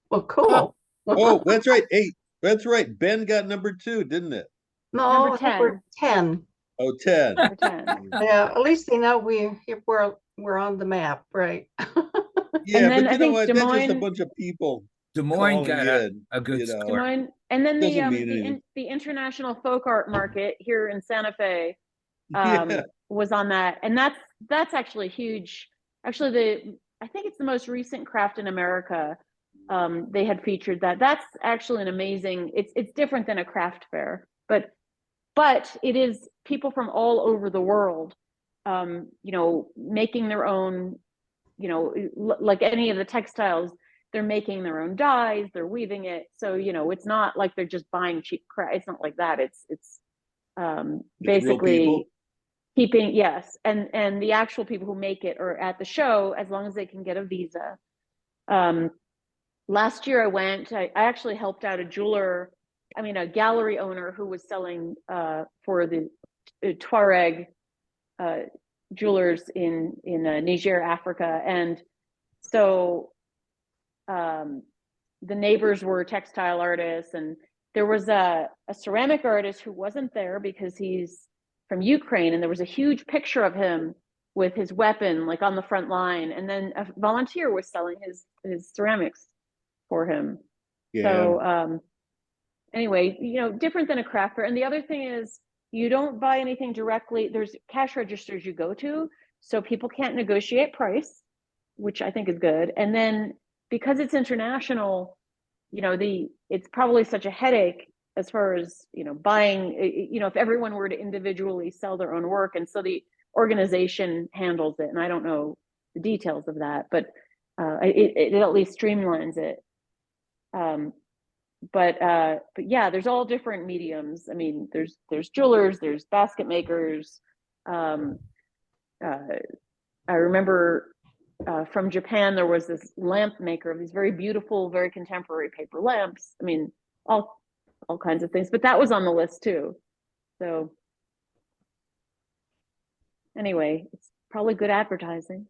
Well, cool. Oh, that's right. 8. That's right. Ben got #2, didn't it? No, Number 10. we're 10. Oh, 10. Number 10. Yeah, at least they know we're on the map, right? Yeah, then but I think what? That's just a Des Moines- bunch of people. Des Moines calling got in, a good you know. Des score. Moines, and then Doesn't mean anything. the international folk art market here in Santa Fe Yeah. was on that, and that's actually huge. Actually, I think it's the most recent Craft in America. They had featured that. That's actually an amazing. It's different than a craft fair, but it is people from all over the world, making their own, like any of the textiles. They're making their own dyes, they're weaving it. So, it's not like they're just buying cheap crap. It's not like that. It's basically keeping, yes. And the actual people who make it are at the show as long as they can get a visa. Last year I went, I actually helped out a gallery owner who was selling for the Tuareg jewelers in Niger, Africa. And so the neighbors were textile artists, and there was a ceramic artist who wasn't there because he's from Ukraine, and there was a huge picture of him with his weapon like on the front line, and then a volunteer was selling his ceramics for him. Yeah. So anyway, different than a craft fair. And the other thing is you don't buy anything directly. There's cash registers you go to, so people can't negotiate price, which I think is good. And then because it's international, it's probably such a headache as far as, buying, if everyone were to individually sell their own work. And so the organization handles it, and I don't know the details of that, but it at least streamlines it. But yeah, there's all different mediums. I mean, there's jewelers, there's basket makers. I remember from Japan, there was this lamp maker of these very beautiful, very contemporary paper lamps. I mean, all kinds of things, but that was on the list too. So anyway, it's probably good advertising.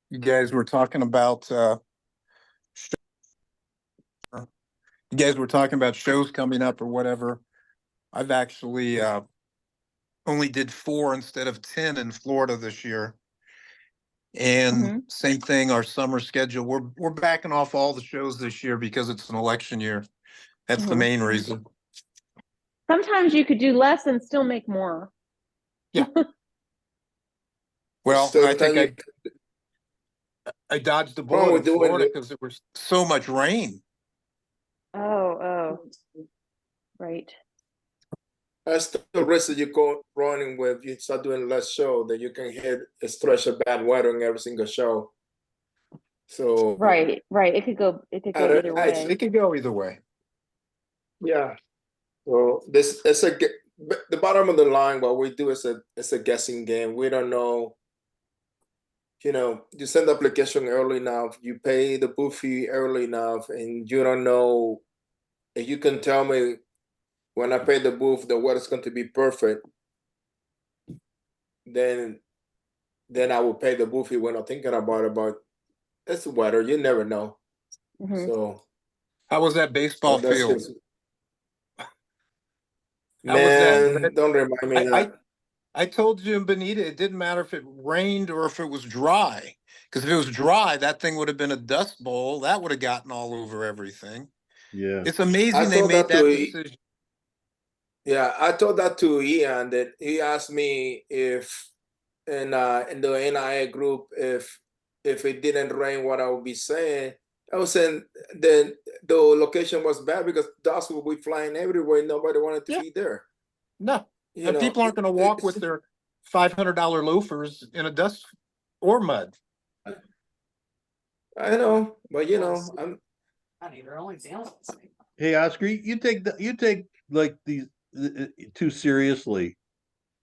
You guys were talking about you guys were talking about shows coming up or whatever. I've actually only did 4 instead of 10 in Florida this year. And same thing, our summer schedule. We're backing off all the shows this year because it's an election year. That's the main reason. Sometimes you could do less and still make more. Yeah. Well, So I think then I dodged the Problem bullet in with doing Florida it- because there was so much rain. Oh, right. That's the risk that you go running with. You start doing less show, that you can hit a stretch of bad weather in every single show. So Right. It could go either way. It could go either way. yeah. So this it's the bottom of the line. What we do is it's a guessing game. We don't know. You send the application early enough, you pay the booth fee early enough, and you don't know if you can tell me when I pay the booth the weather's going to be perfect. Then I will pay the booth fee when I'm thinking about it. But it's the weather. You never know. So How was that baseball that's field? just How was that? man. Don't remind me of that. I told you and Benita, it didn't matter if it rained or if it was dry. Because if it was dry, that thing would have been a dust bowl. That would have gotten all over everything. Yeah. It's I amazing they told made that to that decision. Yeah, I told that to Ian. That he asked me if in the NIA group if it didn't rain, what I would be saying. I was saying then the location was bad because dust would be flying everywhere. Nobody wanted to be there. No. And people aren't going to walk with their $500 loafers in a dust or mud. I know, but I'm Hey, Oscar, you take like these too seriously.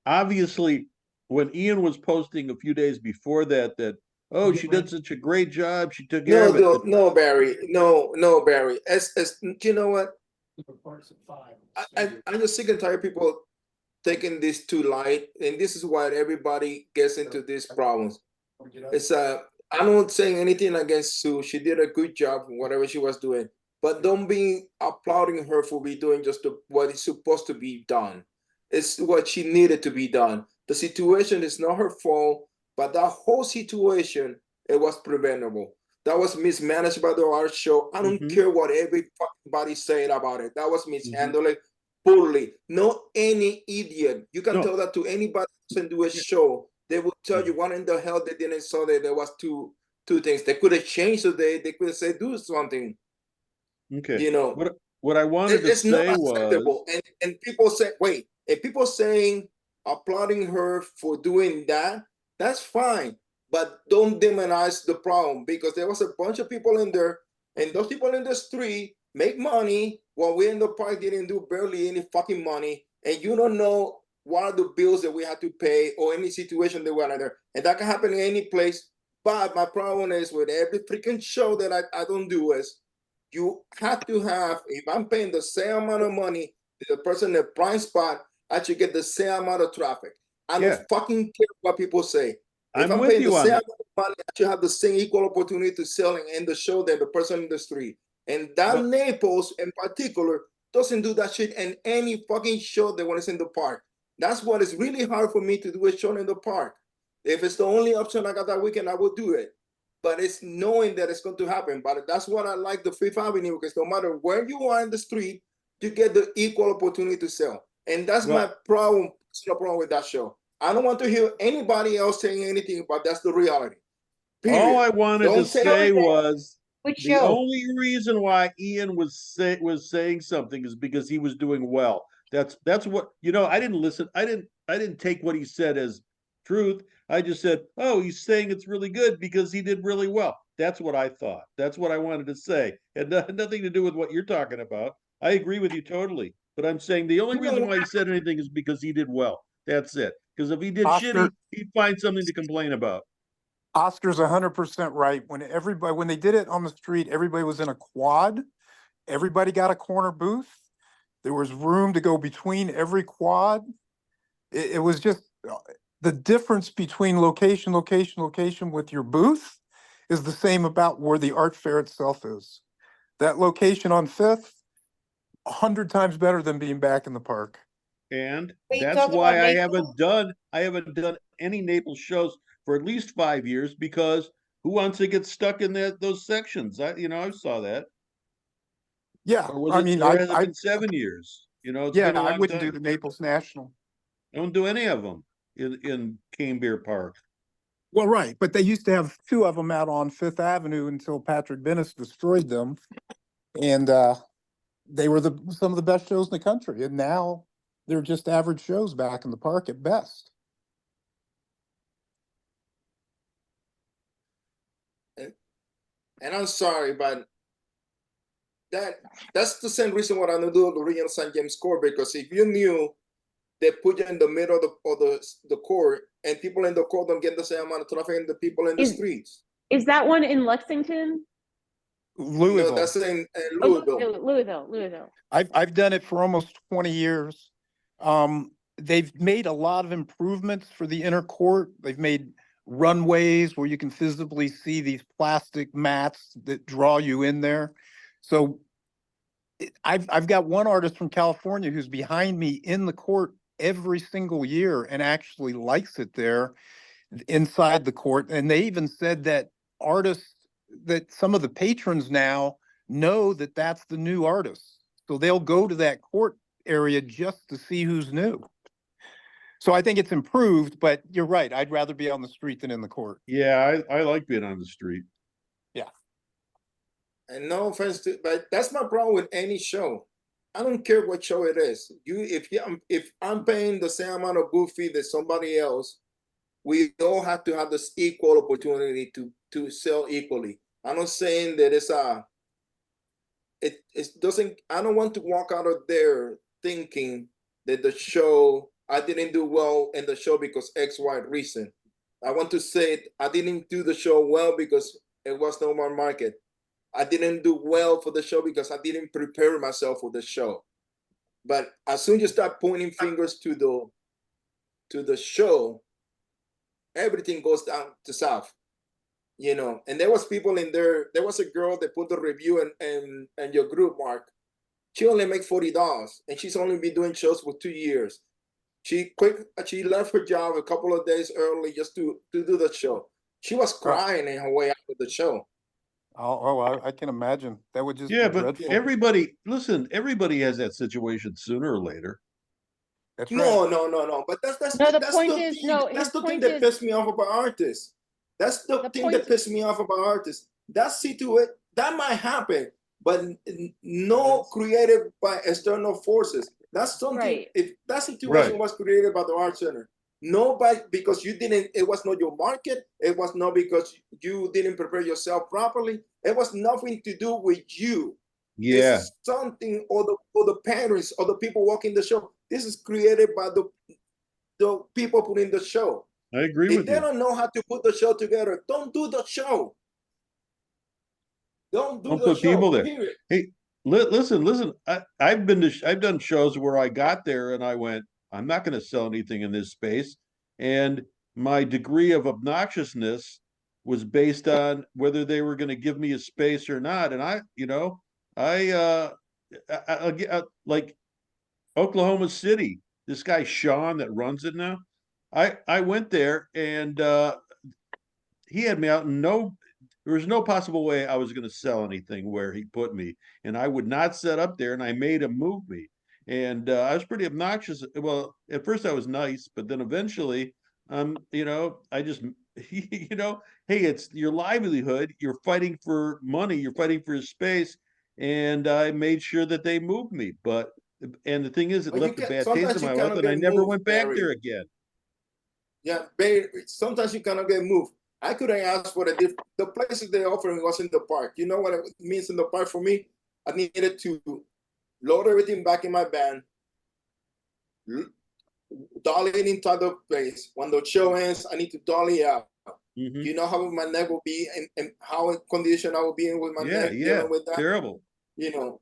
Obviously, when Ian was posting a few days before that, oh, she did such a great job. She took care of it. no, Barry, no, Barry. As you know what? I'm just sick and tired of people taking this too light, and this is why everybody gets into these problems. It's I'm not saying anything against Sue. She did a good job in whatever she was doing, but don't be applauding her for be doing just what is supposed to be done. It's what she needed to be done. The situation is not her fault, but that whole situation, it was preventable. That was mismanaged by the art show. I don't care what everybody said about it. That was mishandled poorly. Not any idiot. You can tell that to anybody who can do a show. They will tell you what in the hell they didn't saw that there was two things. They could have changed the day. They could have said do something. Okay. What I wanted to it's not say acceptable. was, And people say, wait, if people saying applauding her for doing that, that's fine. But don't demonize the problem, because there was a bunch of people in there, and those people in the street make money while we in the park didn't do barely any fucking money, and you don't know what are the bills that we have to pay or any situation that we're under. And that can happen in any place. But my problem is with every freaking show that I don't do is you have to have, if I'm paying the same amount of money to the person in the prime spot, I should get the same amount of traffic. I don't fucking care what people say. If I'm with paying you the on same that. amount of money, I should have the same equal opportunity to selling in the show than the person in the street. And that Naples in particular doesn't do that shit in any fucking show that when it's in the park. That's what is really hard for me to do, a show in the park. If it's the only option I got that weekend, I will do it. But it's knowing that it's going to happen. But that's what I like the Fifth Avenue, because no matter where you are in the street, you get the equal opportunity to sell. And that's my problem. It's no problem with that show. I don't want to hear anybody else saying anything, but that's the reality. All Period. I wanted to Don't say say anything. was Which the show? only reason why Ian was saying something is because he was doing well. That's what, I didn't listen. I didn't take what he said as truth. I just said, oh, he's saying it's really good because he did really well. That's what I thought. That's what I wanted to say. It had nothing to do with what you're talking about. I agree with you totally. But I'm saying the only You know reason why he what? said anything is because he did well. That's it. Because if he did Oscar, shitty, he'd find something to complain about. Oscar's 100% right. When they did it on the street, everybody was in a quad. Everybody got a corner booth. There was room to go between every quad. It was just the difference between location with your booth is the same about where the art fair itself is. That location on Fifth, 100 times better than being back in the park. And Are you that's talking why about I Naples? haven't done any Naples shows for at least 5 years, because who wants to get stuck in those sections? I saw that. Yeah, Or was I it, mean, or has it been 7 years? It's yeah, been a I long wouldn't do time. the Naples National. I don't do any of them in Cane Beer Park. Well, right, but they used to have two of them out on Fifth Avenue until Patrick Dennis destroyed them. And they were some of the best shows in the country. And now they're just average shows back in the park at best. And I'm sorry, but that's the same reason why I don't do the regional St. James court, because if you knew they put you in the middle of the court, and people in the court don't get the same amount of traffic in the people in the streets. Is that one in Lexington? No, Louisville. that's in Oh, Louisville. Louisville. I've done it for almost 20 years. They've made a lot of improvements for the inner court. They've made runways where you can visibly see these plastic mats that draw you in there. So I've got one artist from California who's behind me in the court every single year and actually likes it there inside the court. And they even said that some of the patrons now know that that's the new artist. So they'll go to that court area just to see who's new. So I think it's improved, but you're right. I'd rather be on the street than in the court. Yeah, I like being on the street. And no offense but that's my problem with any show. I don't care what show it is. If I'm paying the same amount of booth fee that somebody else, we all have to have this equal opportunity to sell equally. I'm not saying that it doesn't. I don't want to walk out of there thinking that I didn't do well in the show because X, Y reason. I want to say I didn't do the show well because it was no more market. I didn't do well for the show because I didn't prepare myself for the show. But as soon as you start pointing fingers to the show, everything goes down to south. And there was people in there. There was a girl that put the review in your group, Mark. She only makes $40, and she's only been doing shows for 2 years. She left her job a couple of days early just to do the show. She was crying in her way out of the show. I can imagine. That would just Yeah, be but dreadful. everybody has that situation sooner or later. That's No, right. no. But that's No, the that's point the is, thing. no, That's his the thing point that is, pissed me off about artists. That's the thing point- that pissed me off about artists. That might happen, but no created by external forces. That's something. Right. If that situation Right. was created by the art center, nobody, because you didn't. It was not your market. It was not because you didn't prepare yourself properly. It was nothing to do with you. This Yeah, is something, or the parents or the people walking the show. This is created by the people putting the show. I agree If with they you. don't know how to put the show together, don't do the show. Don't do Don't the put people show. there. Period. Hey, listen. I've done shows where I got there and I went, I'm not going to sell anything in this space, and my degree of obnoxiousness was based on whether they were going to give me a space or not. And like Oklahoma City, this guy Sean that runs it now. I went there and he had me out, and there was no possible way I was going to sell anything where he put me, and I would not set up there, and I made him move me, and I was pretty obnoxious. Well, at first I was nice, but then eventually, I just you know, hey, it's your livelihood. You're fighting for money. You're fighting for space. And I made sure that they moved me. But, and the thing is, it But you left a can bad taste in sometimes you my mouth, cannot and I get never moved, went back Barry. there again. Yeah, Barry, sometimes you cannot get moved. I couldn't ask for the places they offering was in the park. You know what it means in the park for me? I needed to load everything back in my van, dolly it into the place. When the show ends, I need to dolly out. Mhm. You know how my neck will be and how in condition I will be in with my Yeah, neck yeah, dealing with that. terrible. You know,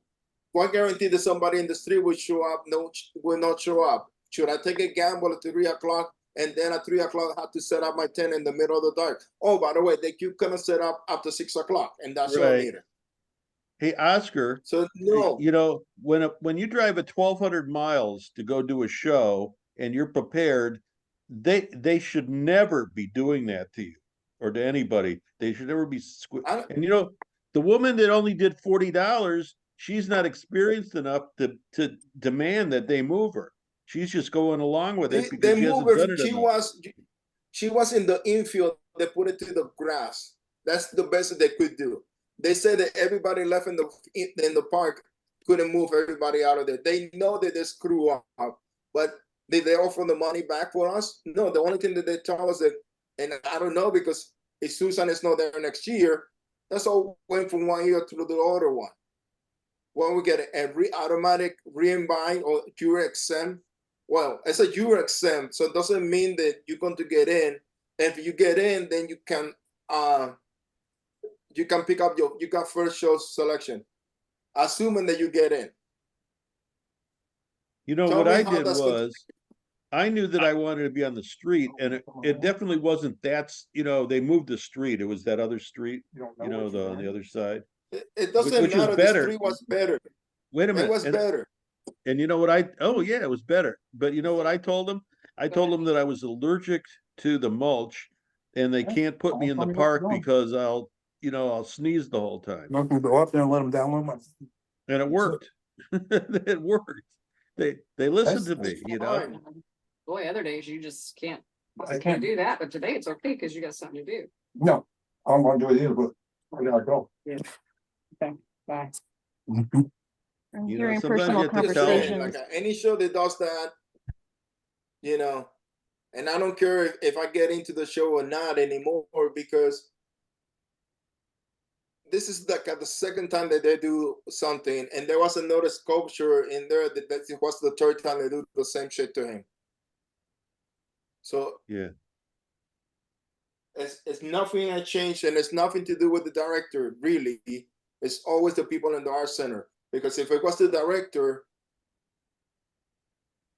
what guarantee that somebody in the street will show up? No, will not show up. Should I take a gamble at 3 o'clock and then at 3 o'clock I have to set up my tent in the middle of the dark? Oh, by the way, they keep gonna set up after 6 o'clock, and that's all Right. needed. Hey, Oscar, So no, you know, when you drive a 1,200 miles to go do a show and you're prepared, they should never be doing that to you or to anybody. They should never be I, and you know, the woman that only did $40, she's not experienced enough to demand that they move her. She's just going along with it because they she move hasn't her. done it enough. She was in the infield. They put it to the grass. That's the best that they could do. They said that everybody left in the park couldn't move everybody out of there. They know that they screw up, but did they offer the money back for us? No. The only thing that they tell us that, and I don't know because if Susan is not there next year, that's all went from 1 year to the other one. When we get a automatic re-invite or you're exempt, well, it's a you're exempt, so it doesn't mean that you're going to get in. And if you get in, then you can pick up you got first show selection, assuming that you get in. You know, Tell what me I how did that's going to. was I knew that I wanted to be on the street, and it definitely wasn't you know, they moved the street. It was that other street, you know, on the other side, It doesn't which was matter. The better. street was better. Wait a It minute. was better. And you know what oh yeah, it was better. But you know what I told them? I told them that I was allergic to the mulch and they can't put me in the park because you know, I'll sneeze the whole time. Not gonna go up there and let them download my. And it worked. It worked. They listened to me, you know. Fine. Boy, other days you just can't I can't can't, do that, but today it's okay because you got something to do. no, I don't wanna do it either, but I gotta go. Okay, bye. I'm You know, hearing sometimes you personal have to Just tell saying, conversations. like any show that does that, you know, and I don't care if I get into the show or not anymore because this is like the second time that they do something, and there was another sculpture in there that it was the third time they do the same shit to him. So Yeah. it's nothing has changed, and it's nothing to do with the director. Really, it's always the people in the art center. Because if it was the director,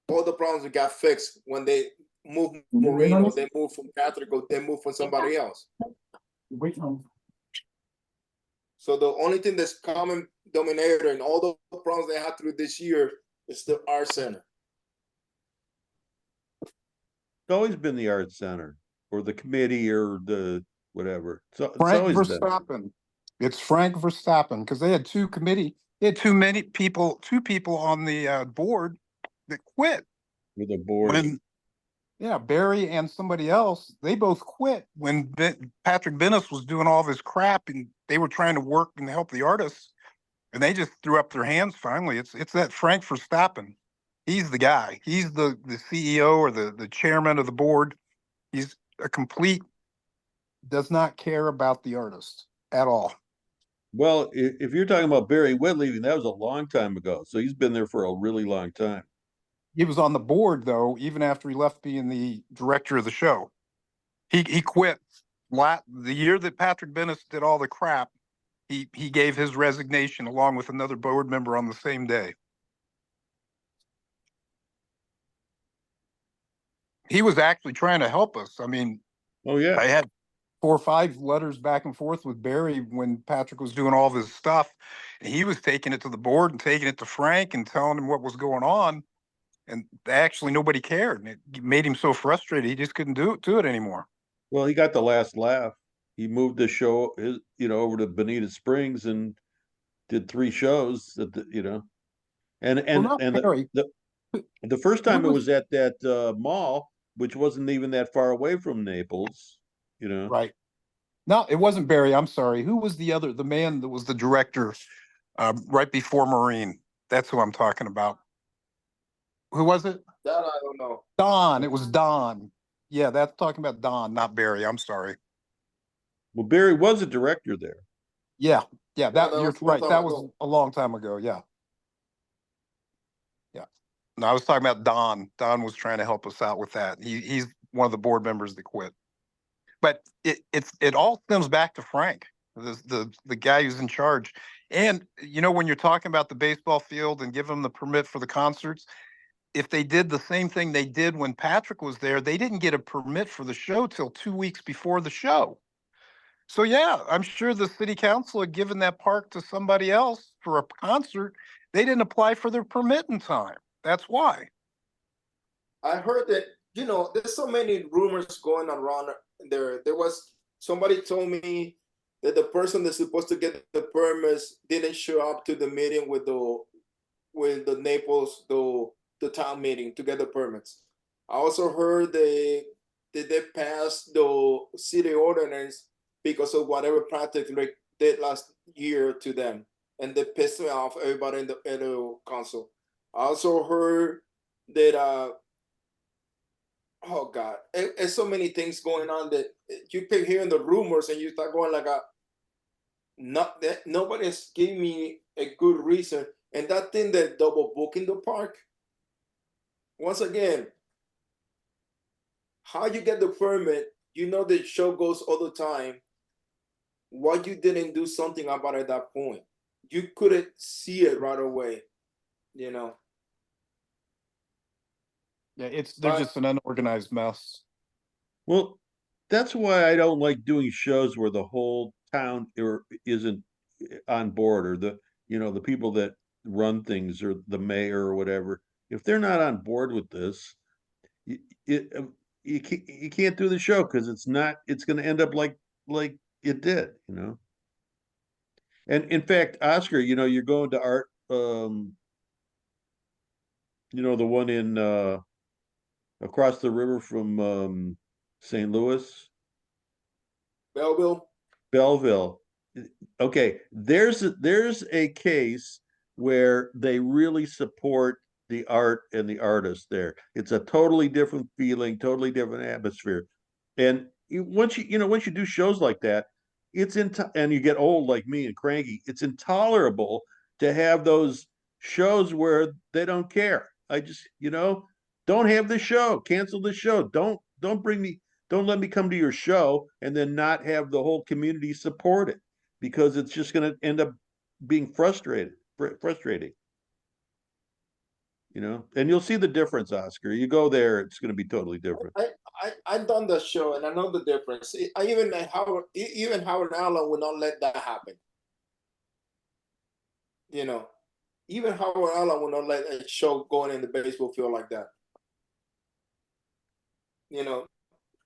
all the problems got fixed when they moved Marino, they moved from Patrick, or they moved from somebody else. Wait on. So the only thing that's common denominator in all the problems they had through this year is the art center. It's always been the art center or the committee or the whatever. So it's Frank always been. Verstappen. It's Frank Verstappen, because they had two people on the board that quit. With a board. When, yeah, Barry and somebody else, they both quit when Patrick Bennis was doing all this crap and they were trying to work and help the artists. And they just threw up their hands finally. It's that Frank Verstappen. He's the guy. He's the CEO or the chairman of the board. He's a complete, does not care about the artist at all. Well, if you're talking about Barry Whit leaving, that was a long time ago. So he's been there for a really long time. He was on the board though, even after he left being the director of the show. He quit the year that Patrick Bennis did all the crap. He gave his resignation along with another board member on the same day. He was actually trying to help us. I mean, Oh yeah. I had 4 or 5 letters back and forth with Barry when Patrick was doing all of his stuff. And he was taking it to the board and taking it to Frank and telling him what was going on. And actually nobody cared. And it made him so frustrated he just couldn't do it anymore. Well, he got the last laugh. He moved the show, over to Bonita Springs and did 3 shows at the, and Well, not Barry. the first time it was at that mall, which wasn't even that far away from Naples, you know? Right. No, it wasn't Barry. I'm sorry. Who was the man that was the director right before Marine? That's who I'm talking about. Who was it? That I don't know. Don. It was Don. Yeah, that's talking about Don, not Barry. I'm sorry. Well, Barry was a director there. Yeah, Yeah, that that you're was a long right. time That was ago. a long time ago. Yeah. Yeah. No, I was talking about Don. Don was trying to help us out with that. He's one of the board members that quit. But it all stems back to Frank, the guy who's in charge. And you know, when you're talking about the baseball field and give them the permit for the concerts, if they did the same thing they did when Patrick was there, they didn't get a permit for the show till 2 weeks before the show. So yeah, I'm sure the city council had given that park to somebody else for a concert. They didn't apply for their permit in time. That's why. I heard that, there's so many rumors going around there. There was somebody told me that the person that's supposed to get the permits didn't show up to the meeting with the Naples, the town meeting to get the permits. I also heard they passed the city ordinance because of whatever practice like did last year to them, and they pissed me off everybody in the council. I also heard that oh God, it's so many things going on that you keep hearing the rumors and you start going like not that nobody's giving me a good reason. And that thing that double booking the park, once again, how you get the permit, the show goes all the time. Why you didn't do something about it at that point? You couldn't see it right away, you know. Yeah, they're just an unorganized mess. Well, that's why I don't like doing shows where the whole town isn't on board, or the people that run things, or the mayor or whatever. If they're not on board with this, you can't do the show, because it's going to end up like it did. And in fact, Oscar, you're going to art, the one in across the river from St. Louis. Belleville. Belleville. Okay, there's a case where they really support the art and the artist there. It's a totally different feeling, totally different atmosphere. And once you do shows like that, and you get old like me and cranky, it's intolerable to have those shows where they don't care. I just, don't have the show, cancel the show. Don't let me come to your show and then not have the whole community support it, because it's just going to end up being frustrating. And you'll see the difference, Oscar. You go there, it's going to be totally different. I've done the show and I know the difference. Even Howard Allen would not let that happen. Even Howard Allen would not let a show going in the baseball field like that.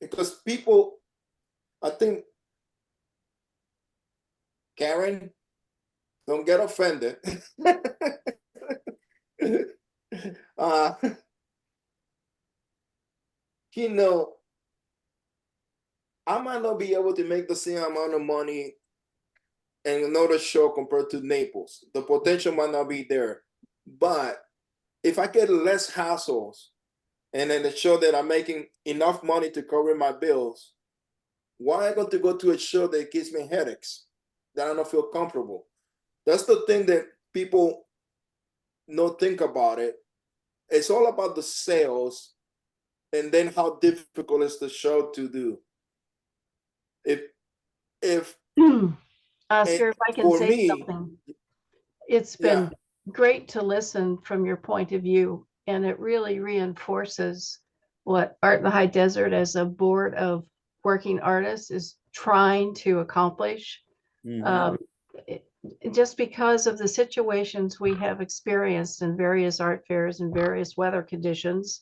Because people, I think, Karen, don't get offended. uh, I might not be able to make the same amount of money in another show compared to Naples. The potential might not be there. But if I get less hassles and then a show that I'm making enough money to cover my bills, why am I going to go to a show that gives me headaches, that I don't feel comfortable? That's the thing that people don't think about it. It's all about the sales, and then how difficult is the show to do. If Oscar, if I can for say me, something, it's been great to listen from your point of view, and it really reinforces what Art in the High Desert as a board of working artists is trying to accomplish. Just because of the situations we have experienced in various art fairs and various weather conditions,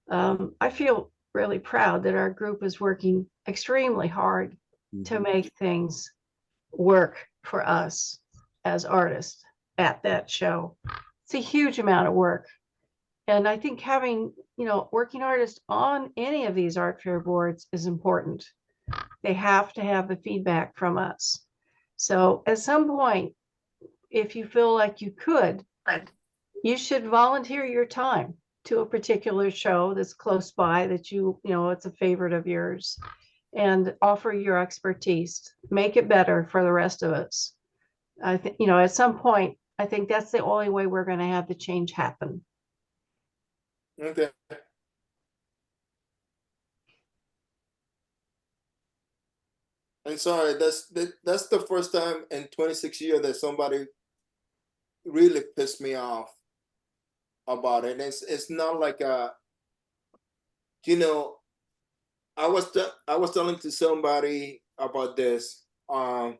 I feel really proud that our group is working extremely hard to make things work for us as artists at that show. It's a huge amount of work. And I think having, working artists on any of these art fair boards is important. They have to have the feedback from us. So at some point, if you feel like you could, you should volunteer your time to a particular show that's close by that you know, it's a favorite of yours, and offer your expertise, make it better for the rest of us. I think, you know, at some point, I think that's the only way we're going to have the change happen. Okay. And sorry, that's the first time in 26 years that somebody really pissed me off about it. And it's not like you know, I was telling to somebody about this. To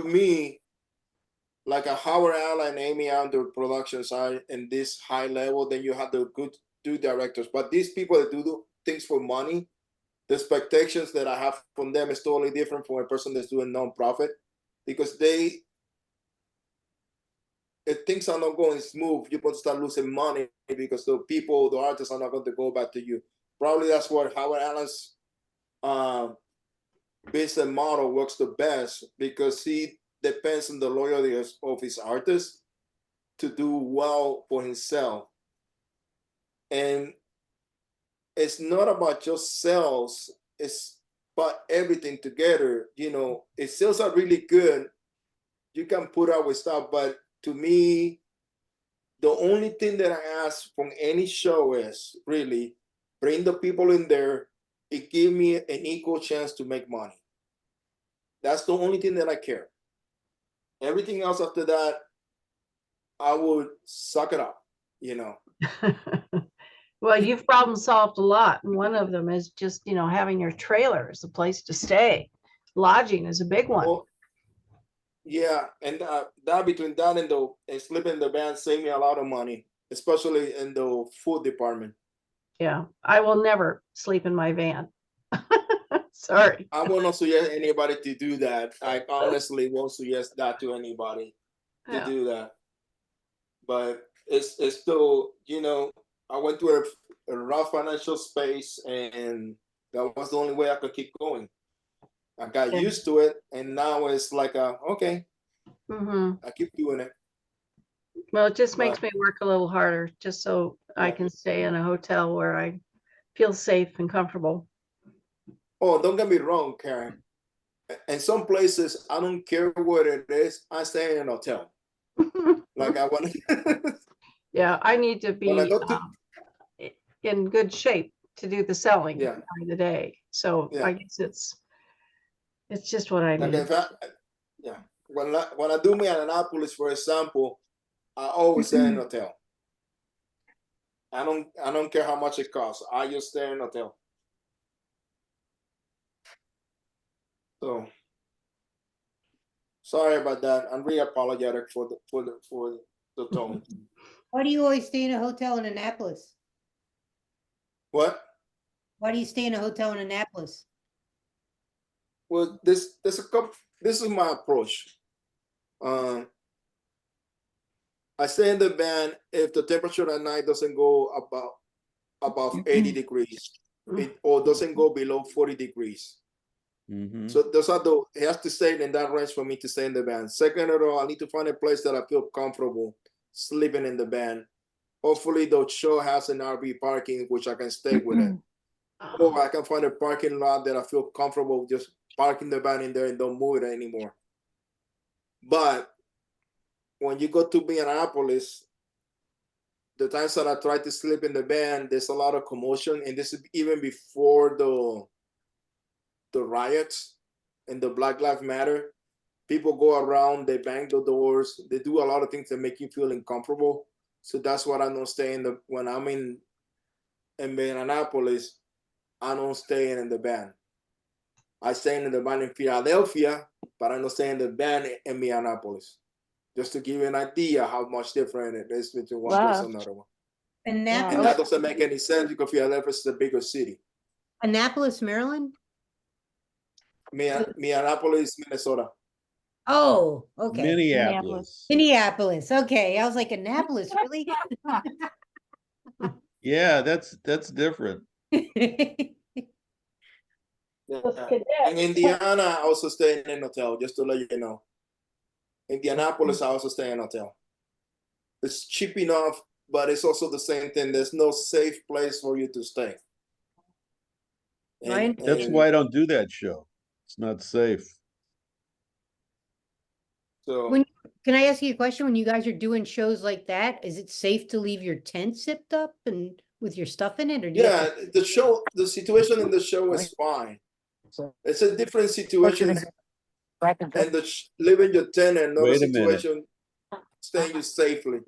me, like a Howard Allen, Amy on the production side, and this high level, then you have the good do directors. But these people that do things for money, the expectations that I have from them is totally different from a person that's doing nonprofit, because if things are not going smooth, you're going to start losing money because the people, the artists are not going to go back to you. Probably that's what Howard Allen's business model works the best, because he depends on the loyalty of his artists to do well for himself. And it's not about just sales, it's about everything together. You know, if sales are really good, you can put out with stuff. But to me, the only thing that I ask from any show is really bring the people in there. It give me an equal chance to make money. That's the only thing that I care. Everything else after that, I would suck it up, you know. Well, you've problem solved a lot. And one of them is just, you know, having your trailer as a place to stay. Lodging is a big one. Well, yeah, and that between that and sleeping in the van saved me a lot of money, especially in the food department. Yeah, I will never sleep in my van. Sorry. I won't suggest anybody to do that. I honestly won't suggest that to anybody to Yeah. do that. But it's still, you know, I went through a rough financial space, and that was the only way I could keep going. I got Yeah. used to it, and now it's like okay, Mm-hmm. I keep doing it. Well, it just makes But me work a little harder just so I yeah. can stay in a hotel where I feel safe and comfortable. Oh, don't get me wrong, Karen. In some places, I don't care what it is. I stay in an hotel. Like I want to. Yeah, I need to When I be go to in good shape to do the selling yeah, during the day. So yeah. I guess it's just what I Like need. if yeah. When I do me at Annapolis, for example, I always stay in a hotel. I don't care how much it costs. I just stay in a hotel. So sorry about that. I'm really apologetic for the tone. Why do you always stay in a hotel in Annapolis? What? Why do you stay in a hotel in Annapolis? Well, there's a couple. This is my approach. I stay in the van if the temperature at night doesn't go above 80 degrees, or doesn't go below 40 degrees. Mhm. So those are it has to stay in that range for me to stay in the van. Second of all, I need to find a place that I feel comfortable sleeping in the van. Hopefully the show has an RV parking, which I can stay with it. Or I can find a parking lot that I feel comfortable just parking the van in there and don't move it anymore. But when you go to Minneapolis, the times that I try to sleep in the van, there's a lot of commotion, and this is even before the riots and the Black Lives Matter. People go around, they bang the doors, they do a lot of things that make you feel uncomfortable. So that's what I don't stay in when I'm in Minneapolis, I don't stay in the van. I stay in the van in Philadelphia, but I don't stay in the van in Minneapolis. Just to give you an idea how much different it is between one place and another one. Annapolis, And that doesn't make any sense because Philadelphia is a bigger city. Annapolis, Maryland? Minneapolis, Minnesota. Oh, okay. Minneapolis. Minneapolis. Okay. I was like, Annapolis, really? Yeah, that's different. Yeah. Those And cadets. Indiana, I also stay in an hotel, just to let you know. Indianapolis, I also stay in a hotel. It's cheap enough, but it's also the same thing. There's no safe place for you to stay. Mine- That's And why I don't do that show. It's not safe. so When, can I ask you a question? When you guys are doing shows like that, is it safe to leave your tent zipped up and with your stuff in it, or do you yeah, have to? the show, the situation in the show is fine. It's a different situation, and living your tent and another Wait a minute. situation, staying you safely.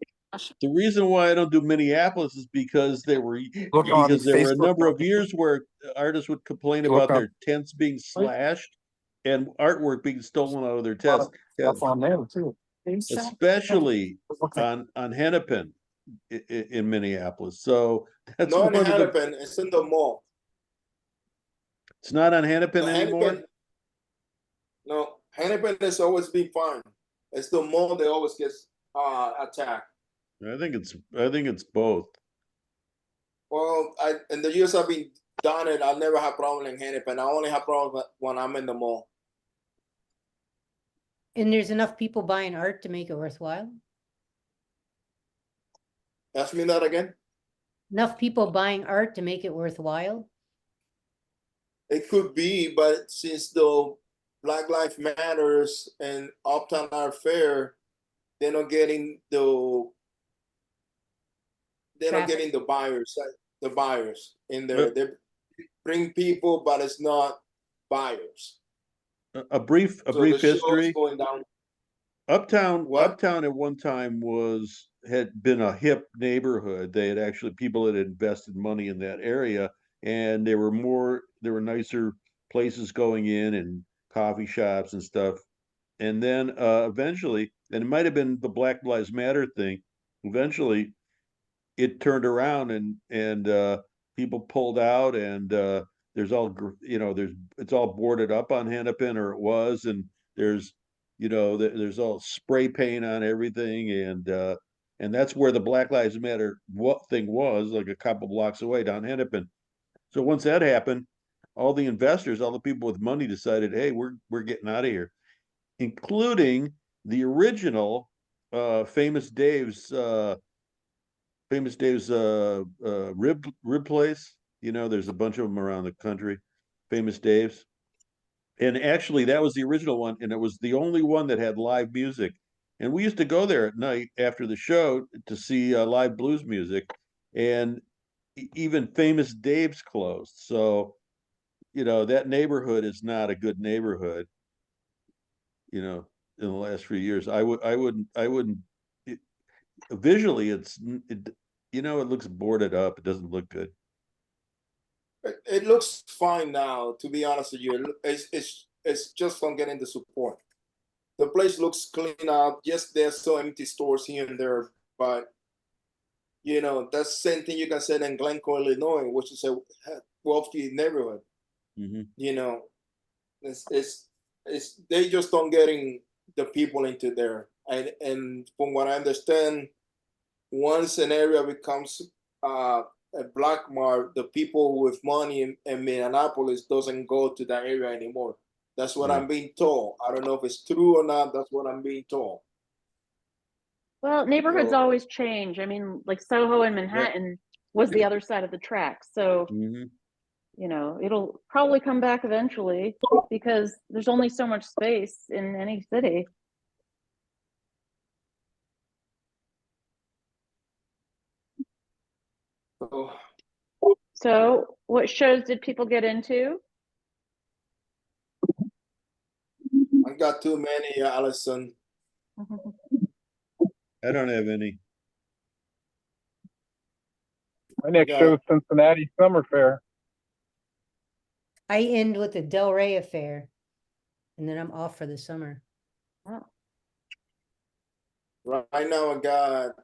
The reason why I don't do Minneapolis is because there were Look on because there were a Facebook. number of years where artists would complain Look about up. their tents being slashed and artwork being stolen out of their tents, That's on there too. especially on Hennepin in Minneapolis. So that's Not one in of the. Hennepin, it's in the mall. It's not on Hennepin The anymore. Hennepin, no, Hennepin has always been fine. It's the mall that always gets attacked. I think it's both. Well, in the years I've been done it, I never had problem in Hennepin. I only have problem when I'm in the mall. And there's enough people buying art to make it worthwhile? Ask me that again. Enough people buying art to make it worthwhile? It could be, but since the Black Lives Matters and Uptown Art Fair, they're not getting the Traffic. the buyers in there. They bring people, but it's not buyers. A brief So the show's history. going down. Uptown What? at one time had been a hip neighborhood. They had actually people had invested money in that area, and there were nicer places going in and coffee shops and stuff. And then eventually, and it might have been the Black Lives Matter thing, eventually it turned around and people pulled out and there's all it's all boarded up on Hennepin, or it was, and there's there's all spray paint on everything, and that's where the Black Lives Matter thing was, like a couple blocks away down Hennepin. So once that happened, all the investors, all the people with money decided, hey, we're getting out of here, including the original Famous Dave's rib place. There's a bunch of them around the country. Famous Dave's. And actually that was the original one, and it was the only one that had live music. And we used to go there at night after the show to see live blues music, and even Famous Dave's closed. So, that neighborhood is not a good neighborhood, in the last few years. I wouldn't visually it looks boarded up. It doesn't look good. It looks fine now, to be honest with you. It's just from getting the support. The place looks clean up. Yes, there's some empty stores here and there, but that's the same thing you can say in Glencoe, Illinois, which is a wealthy neighborhood. Mm-hmm. It's they just don't getting the people into there, and from what I understand, once an area becomes a black mark, the people with money in Minneapolis doesn't go to that area anymore. That's what I'm being told. I don't know if it's true or not. That's what I'm being told. Well, neighborhoods So- always change. I mean, like Soho and Manhattan was the other side of the track. So, it'll probably come back eventually because there's only so much space in any city. So, what shows did people get into? I got too many, Allison. I don't have any. My next show is Cincinnati Summer Fair. I end with the Del Rey affair, and then I'm off for the summer. Oh. Right now, I got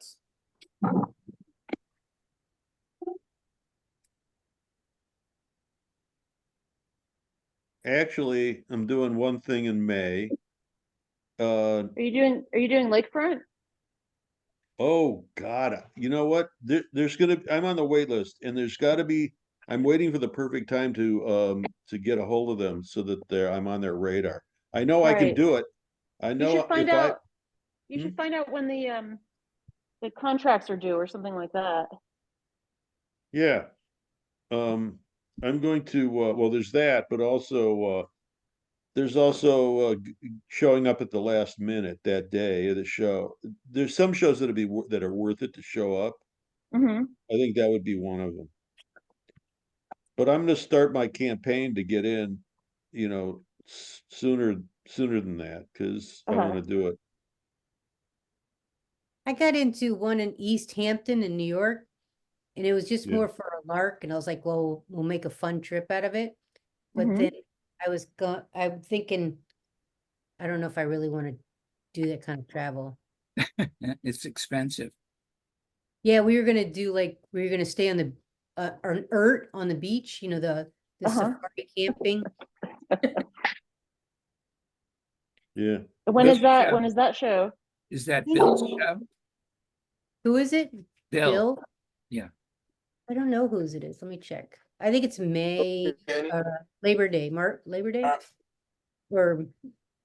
Actually, I'm doing one thing in May. Are you doing Lakefront? Oh God, you know what? I'm on the wait list, and there's got to be I'm waiting for the perfect time to get a hold of them so that I'm on their radar. I know I can Right. do it. I You know should find if I, out, you should find out when the contracts are due or something like that. yeah. I'm going to, well, there's that, but also, there's also showing up at the last minute that day of the show. There's some shows that are worth it to show up. Hmm. I think that would be one of them. But I'm going to start my campaign to get in, sooner than that because I want to do it. I got into one in East Hampton in New York, and it was just Yeah. more for a lark. And I was like, well, we'll make a fun trip out of it. But Mhm. then I'm thinking, I don't know if I really want to do that kind of travel. It's expensive. Yeah, we were gonna do we were gonna stay on the an yurt on the beach, the safari camping. Yeah. When Which is that? show? When is that show? Is that Bill's show? Who is it? Bill. Yeah. I don't know whose it is. Let me check. I think it's May, Kenny? Labor Day, Labor Day or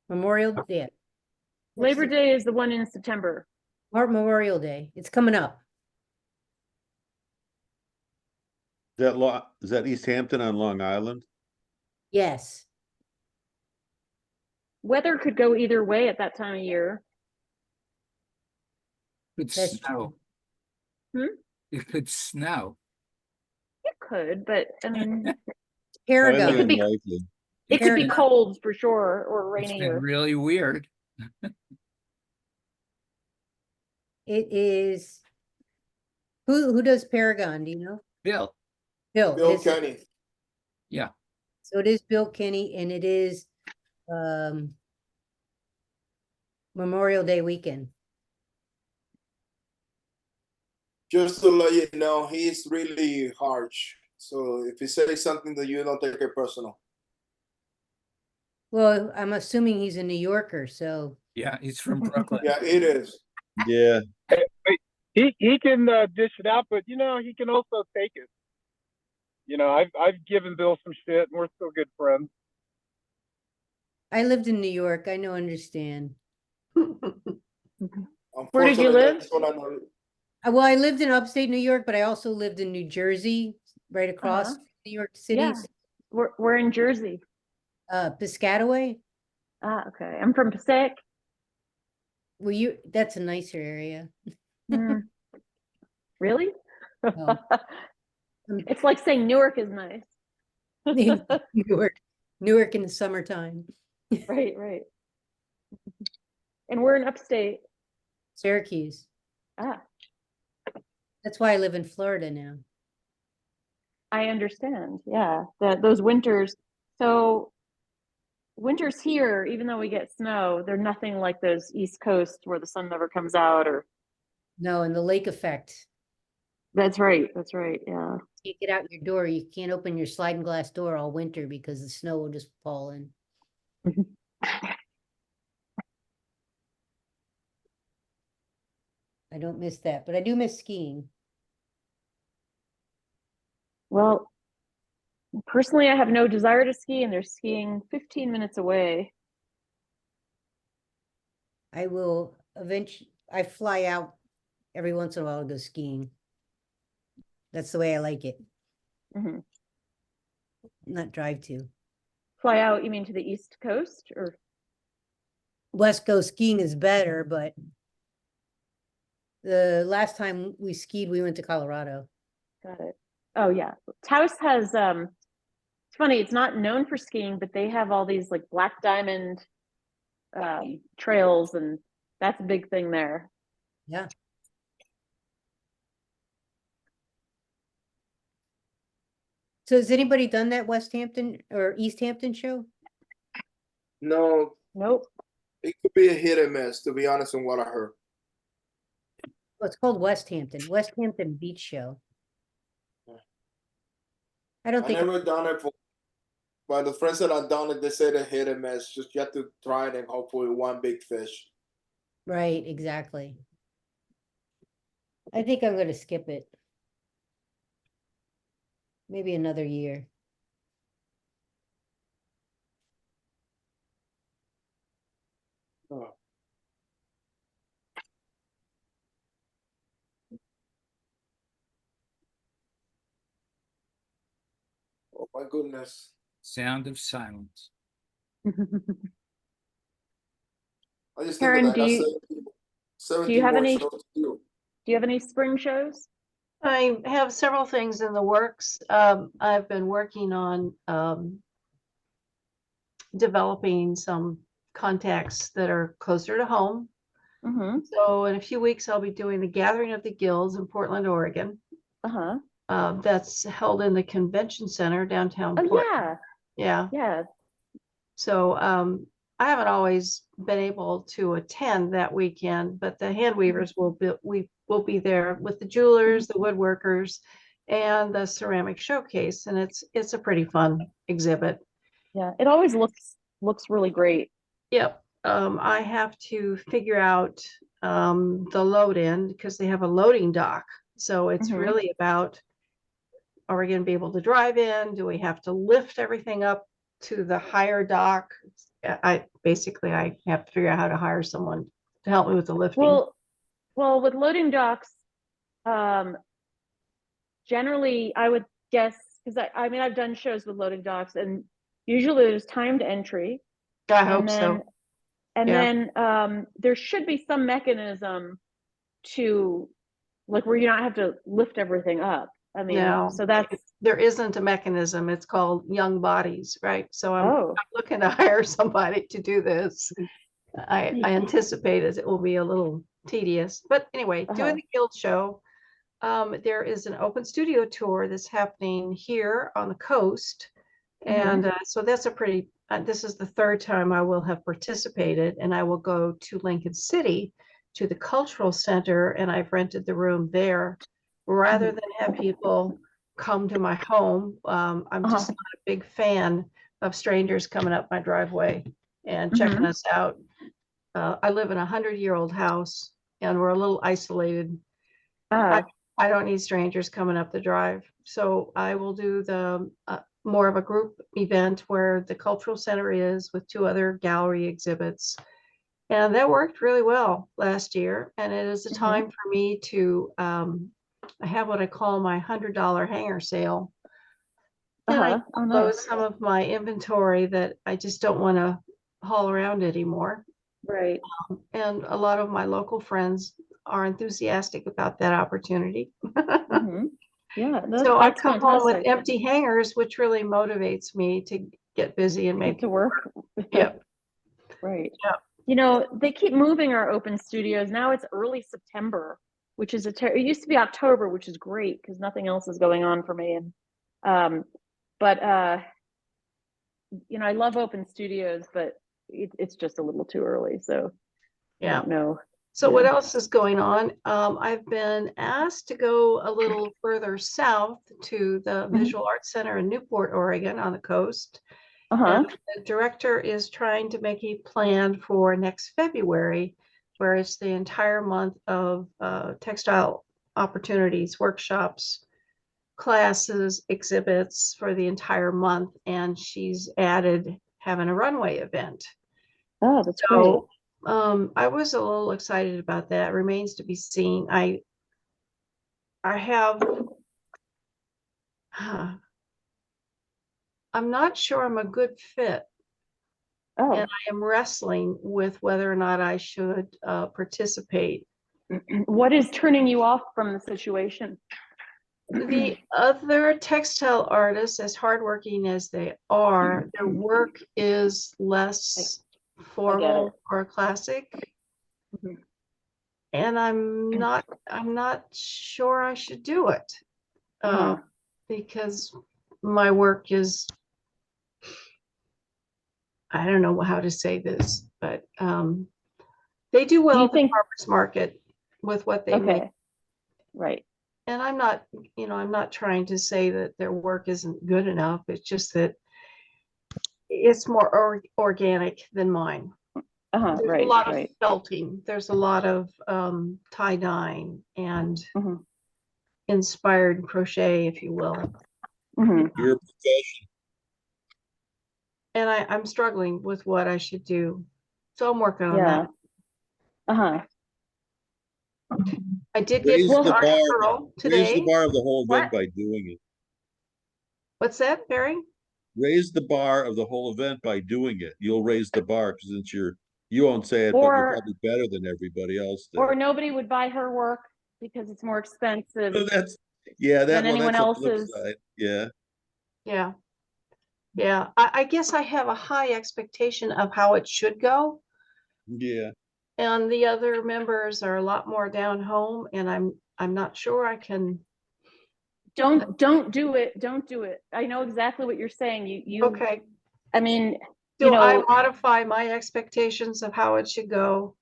Memorial Day. Labor Day is the one in September. Memorial Day. It's coming up. Is that East Hampton on Long Island? Yes. Weather could go either way at that time of year. Could That's snow. Hmm? It could snow. It could, but I mean, Paragon. Highly It could be- unlikely. it could be Paragon. cold for sure or It's been rainier. really weird. It is. Who does Paragon? Do you know? Bill. Bill. Bill It is, Kenny. Yeah. so it is Bill Kinney, and it is Memorial Day weekend. Just to let you know, he's really harsh. So if he says something that you don't take it personal. Well, I'm assuming he's a New Yorker, so Yeah. He's from Brooklyn. Yeah, it is. Yeah. He can dish it out, but he can also take it. I've given Bill some shit, and we're still good friends. I lived in New York. I know, understand. Where did you live? That's what I know. Well, I lived in upstate New York, but I also lived in New Jersey, right across Uh-huh. New York City. Yeah. We're in Jersey. Piscataway. Ah, okay. I'm from Passaic. Well, that's a nicer area. Mm. Really? Oh. It's like saying Newark is nice. Newark in the summertime. Right, right. And we're in upstate. Syracuse. Ah, That's why I live in Florida now. I understand. Yeah, those winters. So winters here, even though we get snow, they're nothing like those East Coast where the sun never comes out. Or No, and the lake effect. that's right. That's right. Yeah. You get out your door, you can't open your sliding glass door all winter because the snow will just fall in. I don't miss that, but I do miss skiing. Well, personally, I have no desire to ski, and they're skiing 15 minutes away. I will eventually, I fly out every once in a while to go skiing. That's the way I like it. Mhm. Not drive to. Fly out, you mean to the East Coast or? West Coast skiing is better, but the last time we skied, we went to Colorado. Got it. Oh yeah. Taos has it's funny, it's not known for skiing, but they have all these like black diamond trails, and that's a big thing there. Yeah. So has anybody done that West Hampton or East Hampton show? No, Nope. it could be a hit or miss, to be honest, on what I heard. Well, it's called West Hampton Beach Show. I don't I think never done it for, but the friends that I've done it, they said a hit or miss. Just you have to try it and hopefully one big fish. right, exactly. I think I'm gonna skip it. maybe another year. Oh. Oh my goodness. Sound of silence. I just think Karen, that I got do 70 you have more any- shows to do. you have any spring shows? I have several things in the works. I've been working on developing some contacts that are closer to home. Mm-hmm. So in a few weeks, I'll be doing the Gathering of the Guilds in Portland, Oregon. Uh-huh. That's held in the convention center downtown Oh, Portland. yeah. Yeah. Yeah. So I haven't always been able to attend that weekend, but the hand weavers will be there with the jewelers, the woodworkers, and the ceramic showcase, and it's a pretty fun exhibit. Yeah. It always looks really great. Yep. I have to figure out the load in because they have a loading dock. So it's Mhm. really about, are we going to be able to drive in? Do we have to lift everything up to the higher dock? I have to figure out how to hire someone to help me with the lifting. Well, with loading docks, generally I would guess, because I mean I've done shows with loading docks, and usually there's timed entry. I hope so. And Yeah. then there should be some mechanism to, like, where you don't have to lift everything up. I mean, No, so that's there isn't a mechanism. It's called Young Bodies, right? So I'm oh, looking to hire somebody to do this. I anticipate it will be a little tedious, but anyway, doing the guild show. There is an open studio tour that's happening here on the coast. And so that's a pretty, this is the third time I will have participated, and I will go to Lincoln City to the cultural center, and I've rented the room there rather than have people come to my home. I'm just not a big fan of strangers coming up my driveway and checking us out. I live in a 100-year-old house, and we're a little isolated. I don't need strangers coming up the drive. So I will do the more of a group event where the cultural center is with 2 other gallery exhibits. And that worked really well last year. And it is a time for me to, I have what I call my $100 hanger sale. And I close some of my inventory that I just don't want to haul around anymore. Right. And a lot of my local friends are enthusiastic about that opportunity. Yeah. So I That's come home with fantastic. empty hangers, which really motivates me to get busy and make to work. Yep. Right. Yeah. You know, they keep moving our open studios. Now it's early September, which is it used to be October, which is great because nothing else is going on for me. And but you know, I love open studios, but it's just a little too early. So I don't know. So what else is going on? I've been asked to go a little further south to the Visual Arts Center in Newport, Oregon on the coast. And the director is trying to make a plan for next February, where it's the entire month of textile opportunities, workshops, classes, exhibits for the entire month. And she's added having a runway event. Oh, that's great. I was a little excited about that. Remains to be seen. I have, I'm not sure I'm a good fit. Oh. And I am wrestling with whether or not I should participate. What is turning you off from the situation? The other textile artists, as hardworking as they are, their work is less formal or classic. And I'm not sure I should do it because my work is, I don't know how to say this, but they do well at the farmers market with what they make. Right. And I'm not, I'm not trying to say that their work isn't good enough. It's just that it's more organic than mine. There's a lot of felting. There's a lot of tie-dyeing and inspired crochet, if you will. Mhm. Your profession. And I'm struggling with what I should do. So I'm working on Yeah. that. Uh-huh. I did get Raise Well, the Dr. bar. Pearl Raise the today. bar of the whole event What? by doing it. What's that, Barry? Raise the bar of the whole event by doing it. You'll raise the bar because since you won't say it, but you're Or probably better than everybody else or there. nobody would buy her work because it's more expensive So that's yeah, than anyone that's a flip else's. side. Yeah. Yeah. Yeah. I guess I have a high expectation of how it should go. Yeah. And the other members are a lot more down home, and I'm not sure I can. Don't do it. Don't do it. I know exactly what you're saying. You Okay. I mean, Do you I know, modify my expectations of how it should go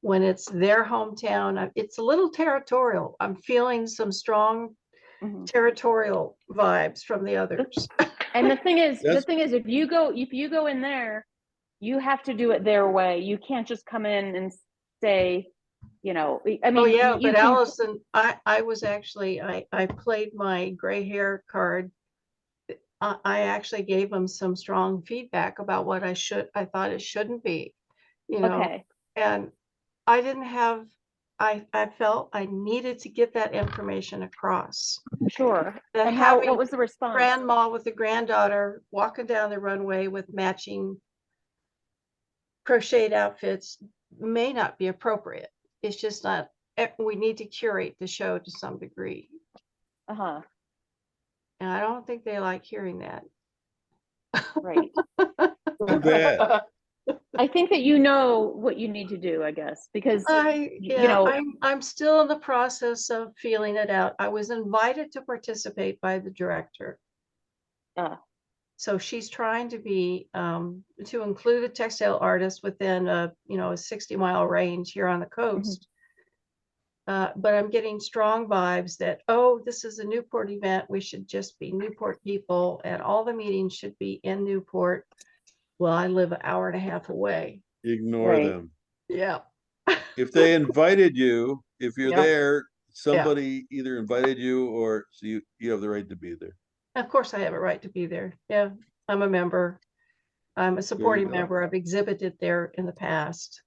when it's their hometown? It's a little territorial. I'm feeling some strong mhm. territorial vibes from the others. And the thing is, That's if you go in there, you have to do it their way. You can't just come in and say, you know, I Oh mean, yeah, you but can, Allison, I was actually, I played my gray hair card. I actually gave them some strong feedback about what I thought it shouldn't be, you know, okay, and I didn't have, I felt I needed to get that information across. sure. That And having what was the response? grandma with the granddaughter walking down the runway with matching crocheted outfits may not be appropriate. It's just not, we need to curate the show to some degree. Uh-huh. And I don't think they like hearing that. Right. too bad. I think that you know what you need to do, I guess, because you know, I'm still in the process of feeling it out. I was invited to participate by the director. So she's trying to be to include a textile artist within a 60-mile range here on the coast. But I'm getting strong vibes that, oh, this is a Newport event. We should just be Newport people, and all the meetings should be in Newport. Well, I live an hour and a half away. Ignore Right. them. Yeah. If they invited you, if you're Yep. there, somebody either invited you or so you have the right to be there. Of course, I have a right to be there. Yeah, I'm a member. I'm a supporting go. member. I've exhibited there in the past.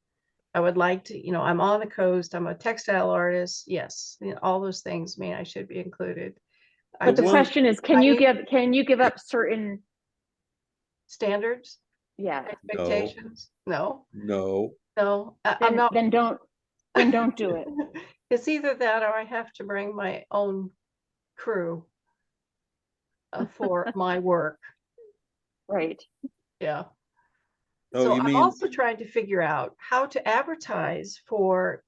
I would like to, I'm on the coast. I'm a textile artist. Yes, all those things mean I should be included. but the question is, can you give up certain standards? Yeah. Expectations? No. No. I'm not. Then don't do it. It's either that or I have to bring my own crew for my work. Right. Yeah. Oh, So you I'm mean also trying to figure out how to advertise for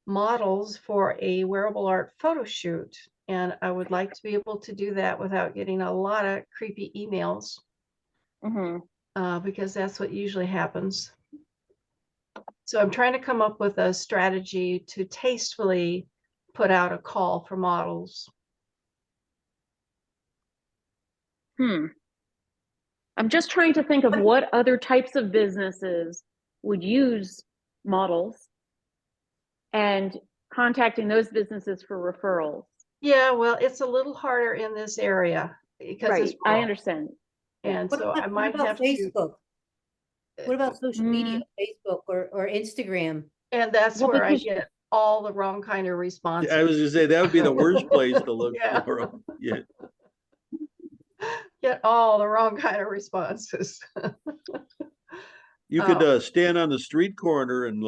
models for a wearable art photo shoot. And I would like to be able to do that without getting a lot of creepy emails. Because that's what usually happens. So I'm trying to come up with a strategy to tastefully put out a call for models. I'm just trying to think of what other types of businesses would use models and contacting those businesses for referrals. Yeah, well, it's a little harder in this area because it's I rural. understand. And What so about, I might have Facebook? to. What about social media, Facebook or Instagram? And that's Well, where I because- get all the wrong kind of responses. I was gonna say that would be the worst place to look Yeah. for 'em. Yeah. Get all the wrong kind of responses. You could stand on the street corner and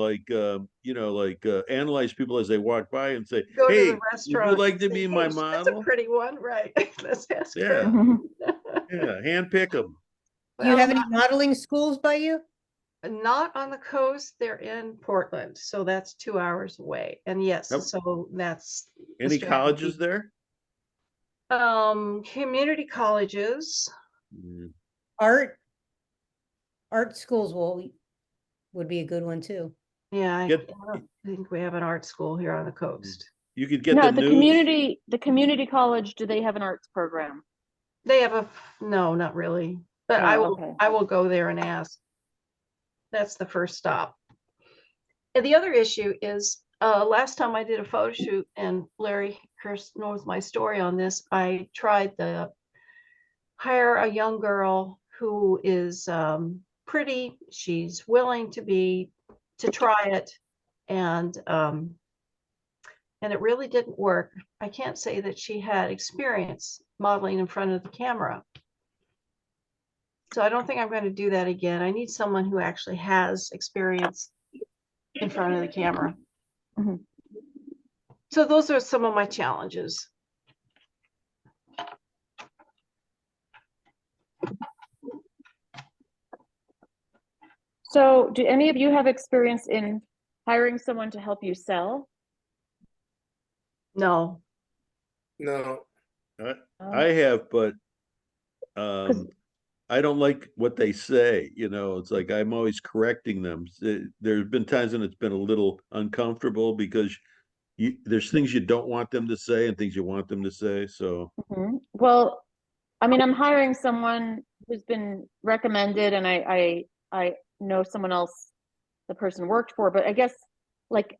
analyze people as they walk by and say, Go to "Hey, the would restaurant. you like to and be say, my "Hey, that's a model?" pretty one, right? Let's ask Yeah. her. Yeah, handpick them. Do you have any modeling schools by you? Not on the coast. They're in Portland, so that's 2 hours away. And yes, Yep. so that's the Any strategy. colleges there? Community colleges. Art schools would be a good one too. Yeah, I Get- don't think we have an art school here on the coast. You could get No, the community college, do they have an arts program? They have no, not really. But Oh, okay. I will go there and ask. That's the first stop. And the other issue is Last time I did a photo shoot, and Larry Kirst knows my story on this, I tried to hire a young girl who is pretty. She's willing to try it, and it really didn't work. I can't say that she had experience modeling in front of the camera. So I don't think I'm going to do that again. I need someone who actually has experience in front of the camera. Mhm. So those are some of my challenges. So do any of you have experience in hiring someone to help you sell? No. No. I have, but I don't like what they say, you know, it's like I'm always correcting them. There's been times when it's been a little uncomfortable because there's things you don't want them to say and things you want them to say. So, Well, I mean, I'm hiring someone who's been recommended, and I know someone else the person worked for, but I guess, like,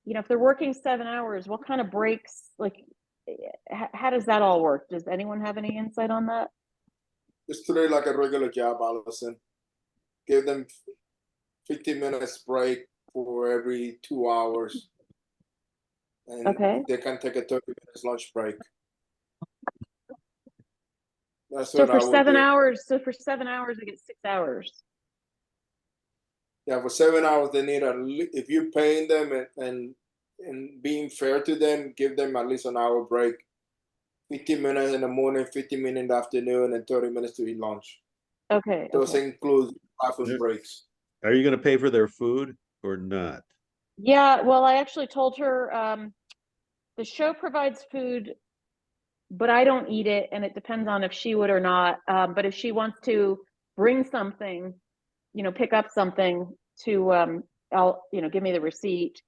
you know, if they're working 7 hours, what kind of breaks, like, how does that all work? Does anyone have any insight on that? Just treat it like a regular job, Allison. Give them 15 minutes break for every 2 hours. And Okay. they can take a 30 minutes lunch break. That's So what I for would 7 do. hours, I get 6 hours. Yeah, for 7 hours, they need if you're paying them and being fair to them, give them at least an hour break. 15 minutes in the morning, 15 minutes in the afternoon, and 30 minutes to eat lunch. Okay. Those Okay. include bathroom breaks. are you going to pay for their food or not? Yeah, well, I actually told her the show provides food, but I don't eat it, and it depends on if she would or not. But if she wants to bring something, you know, pick up something to, I'll, you know, give me the receipt.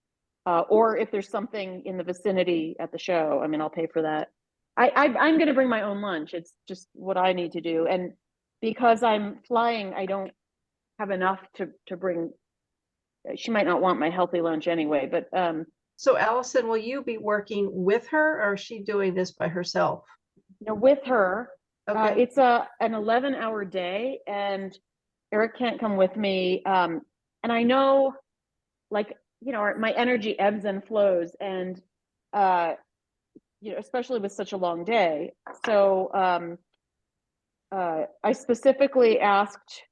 Or if there's something in the vicinity at the show, I mean, I'll pay for that. I'm going to bring my own lunch. It's just what I need to do. And because I'm flying, I don't have enough to bring. She might not want my healthy lunch anyway, but So Allison, will you be working with her, or is she doing this by herself? you know, with her. Okay. It's an 11-hour day, and Eric can't come with me. And I know, like, you know, my energy ebbs and flows, and you know, especially with such a long day. So I specifically asked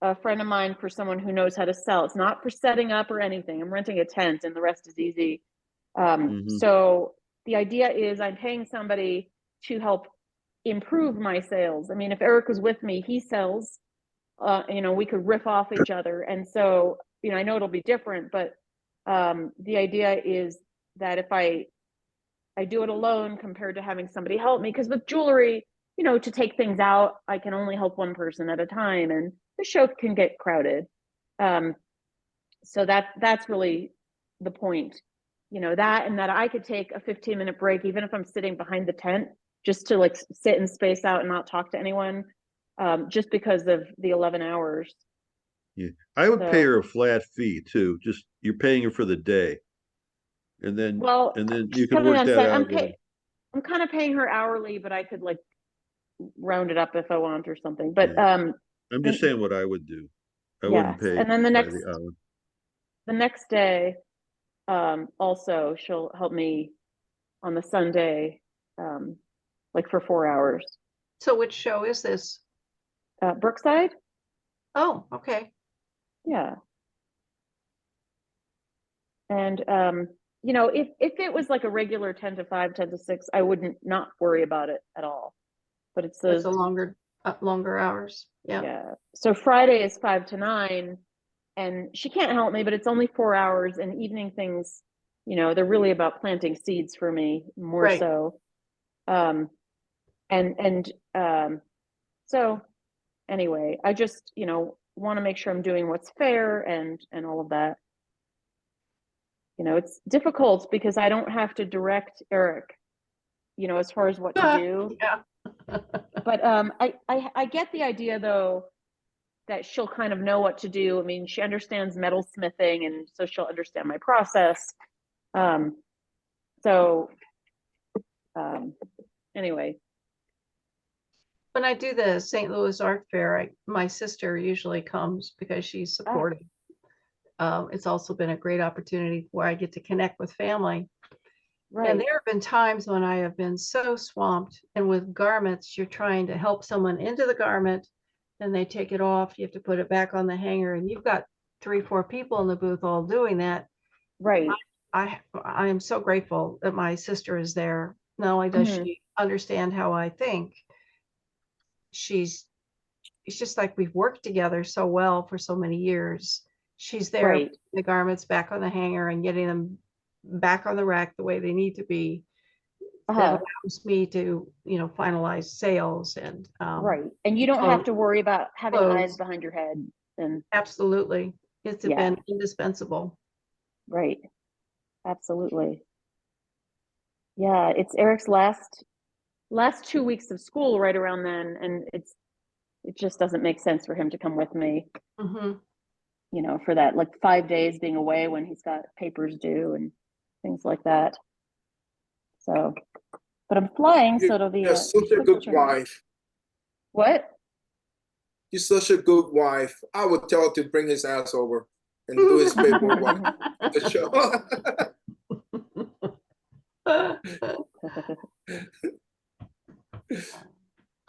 a friend of mine for someone who knows how to sell. It's not for setting up or anything. I'm renting a tent, and the rest is easy. So the idea is I'm paying somebody to help improve my sales. I mean, if Eric was with me, he sells. You know, we could riff off each other, and so, you know, I know it'll be different, but the idea is that if I do it alone compared to having somebody help me, because with jewelry, you know, to take things out, I can only help one person at a time, and the show can get crowded. So that's really the point, you know, that, and that I could take a 15-minute break, even if I'm sitting behind the tent, just to, like, sit and space out and not talk to anyone, just because of the 11 hours. Yeah, I would pay So, her a flat fee too. Just you're paying her for the day, and then well, you can coming work on that set, out. I'm kind of paying her hourly, but I could, like, round it up if I want or something. But Yeah. I'm just saying what I would do. I wouldn't yes, pay and then by the hour. the next day, also she'll help me on the Sunday, like for 4 hours. So which show is this? Brookside. Oh, okay. Yeah. And you know, if it was like a regular 10 to 5, 10 to 6, I wouldn't not worry about it at all. But it's a longer hours. Yeah. Yeah. So Friday is 5 to 9, and she can't help me, but it's only 4 hours, and evening things, you know, they're really about planting seeds for me more Right. so. So anyway, I just, you know, want to make sure I'm doing what's fair and all of that. You know, it's difficult because I don't have to direct Eric, you know, as far as what to do. Yeah. But I get the idea, though, that she'll kind of know what to do. I mean, she understands metalsmithing, and so she'll understand my process. So anyway. When I do the St. Louis Art Fair, my sister usually comes because she's supportive. It's also been a great opportunity where I get to connect with family. Right. And there have been times when I have been so swamped, and with garments, you're trying to help someone into the garment, then they take it off, you have to put it back on the hanger, and you've got 3-4 people in the booth all doing that. Right. I am so grateful that my sister is there. Not only does she understand how I think, it's just like we've worked together so well for so many years. She's there, Right. putting the garments back on the hanger and getting them back on the rack the way they need to be. That allows me to, finalize sales and right. And you don't have to worry about having eyes behind your head. And absolutely, it's been indispensable. Right. Absolutely. Yeah, it's Eric's last 2 weeks of school right around then, and it just doesn't make sense for him to come with me. For that, like 5 days being away when he's got papers due and things like that. So, but I'm flying, so it'll be You're such a good wife. What? You're such a good wife. I would tell her to bring his ass over and do his paperwork at the show.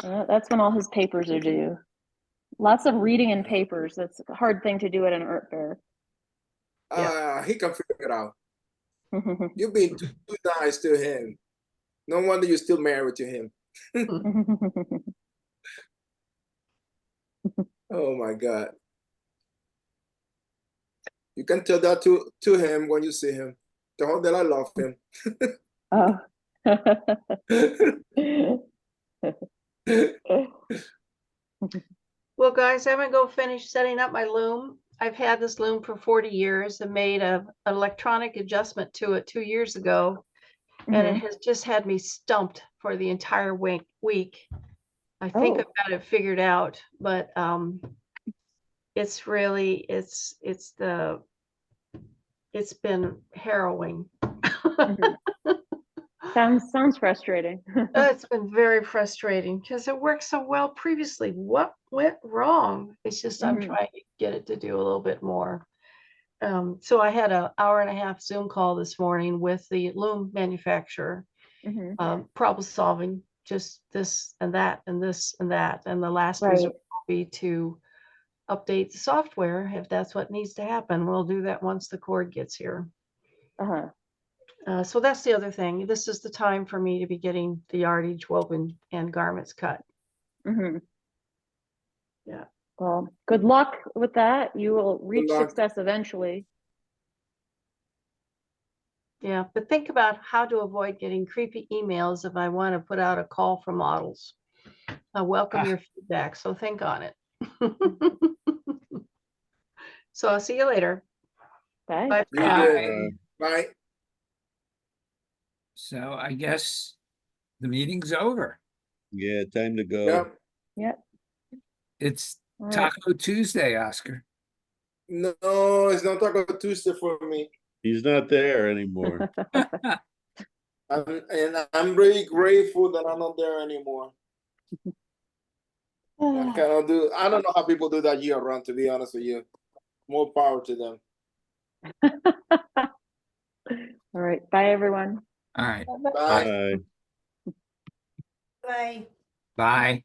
That's when all his papers are due. Lots of reading in papers. That's a hard thing to do at an art fair. He can figure it out. You've been too nice to him. No wonder you're still married to him. Oh my God. You can tell that to him when you see him. Tell him that I love him. Well, guys, I'm gonna go finish setting up my loom. I've had this loom for 40 years and made an electronic adjustment to it 2 years ago. And it has just had me stumped for the entire week. I think I've got it figured out, but it's really, it's been harrowing. Sounds frustrating. It's been very frustrating because it worked so well previously. What went wrong? It's just I'm trying to get it to do a little bit more. So I had an 1.5-hour Zoom call this morning with the loom manufacturer, problem solving just this and that and this and that. And the last resort will be to update the software if that's what needs to happen. We'll do that once the cord gets here. So that's the other thing. This is the time for me to be getting the yardage woven and garments cut. Yeah. Well, good luck with that. You will reach success eventually. Yeah, but think about how to avoid getting creepy emails if I want to put out a call for models. I welcome your feedback, so think on it. So I'll see you later. Bye. Bye. Bye. Bye. So I guess the meeting's over. Yeah, time to go. Yep. It's Taco Tuesday, Oscar. No, it's not Taco Tuesday for me. He's not there anymore. I'm really grateful that I'm not there anymore. I don't know how people do that year round, to be honest with you. More power to them. All right. Bye, everyone. All right. Bye. Bye. Bye.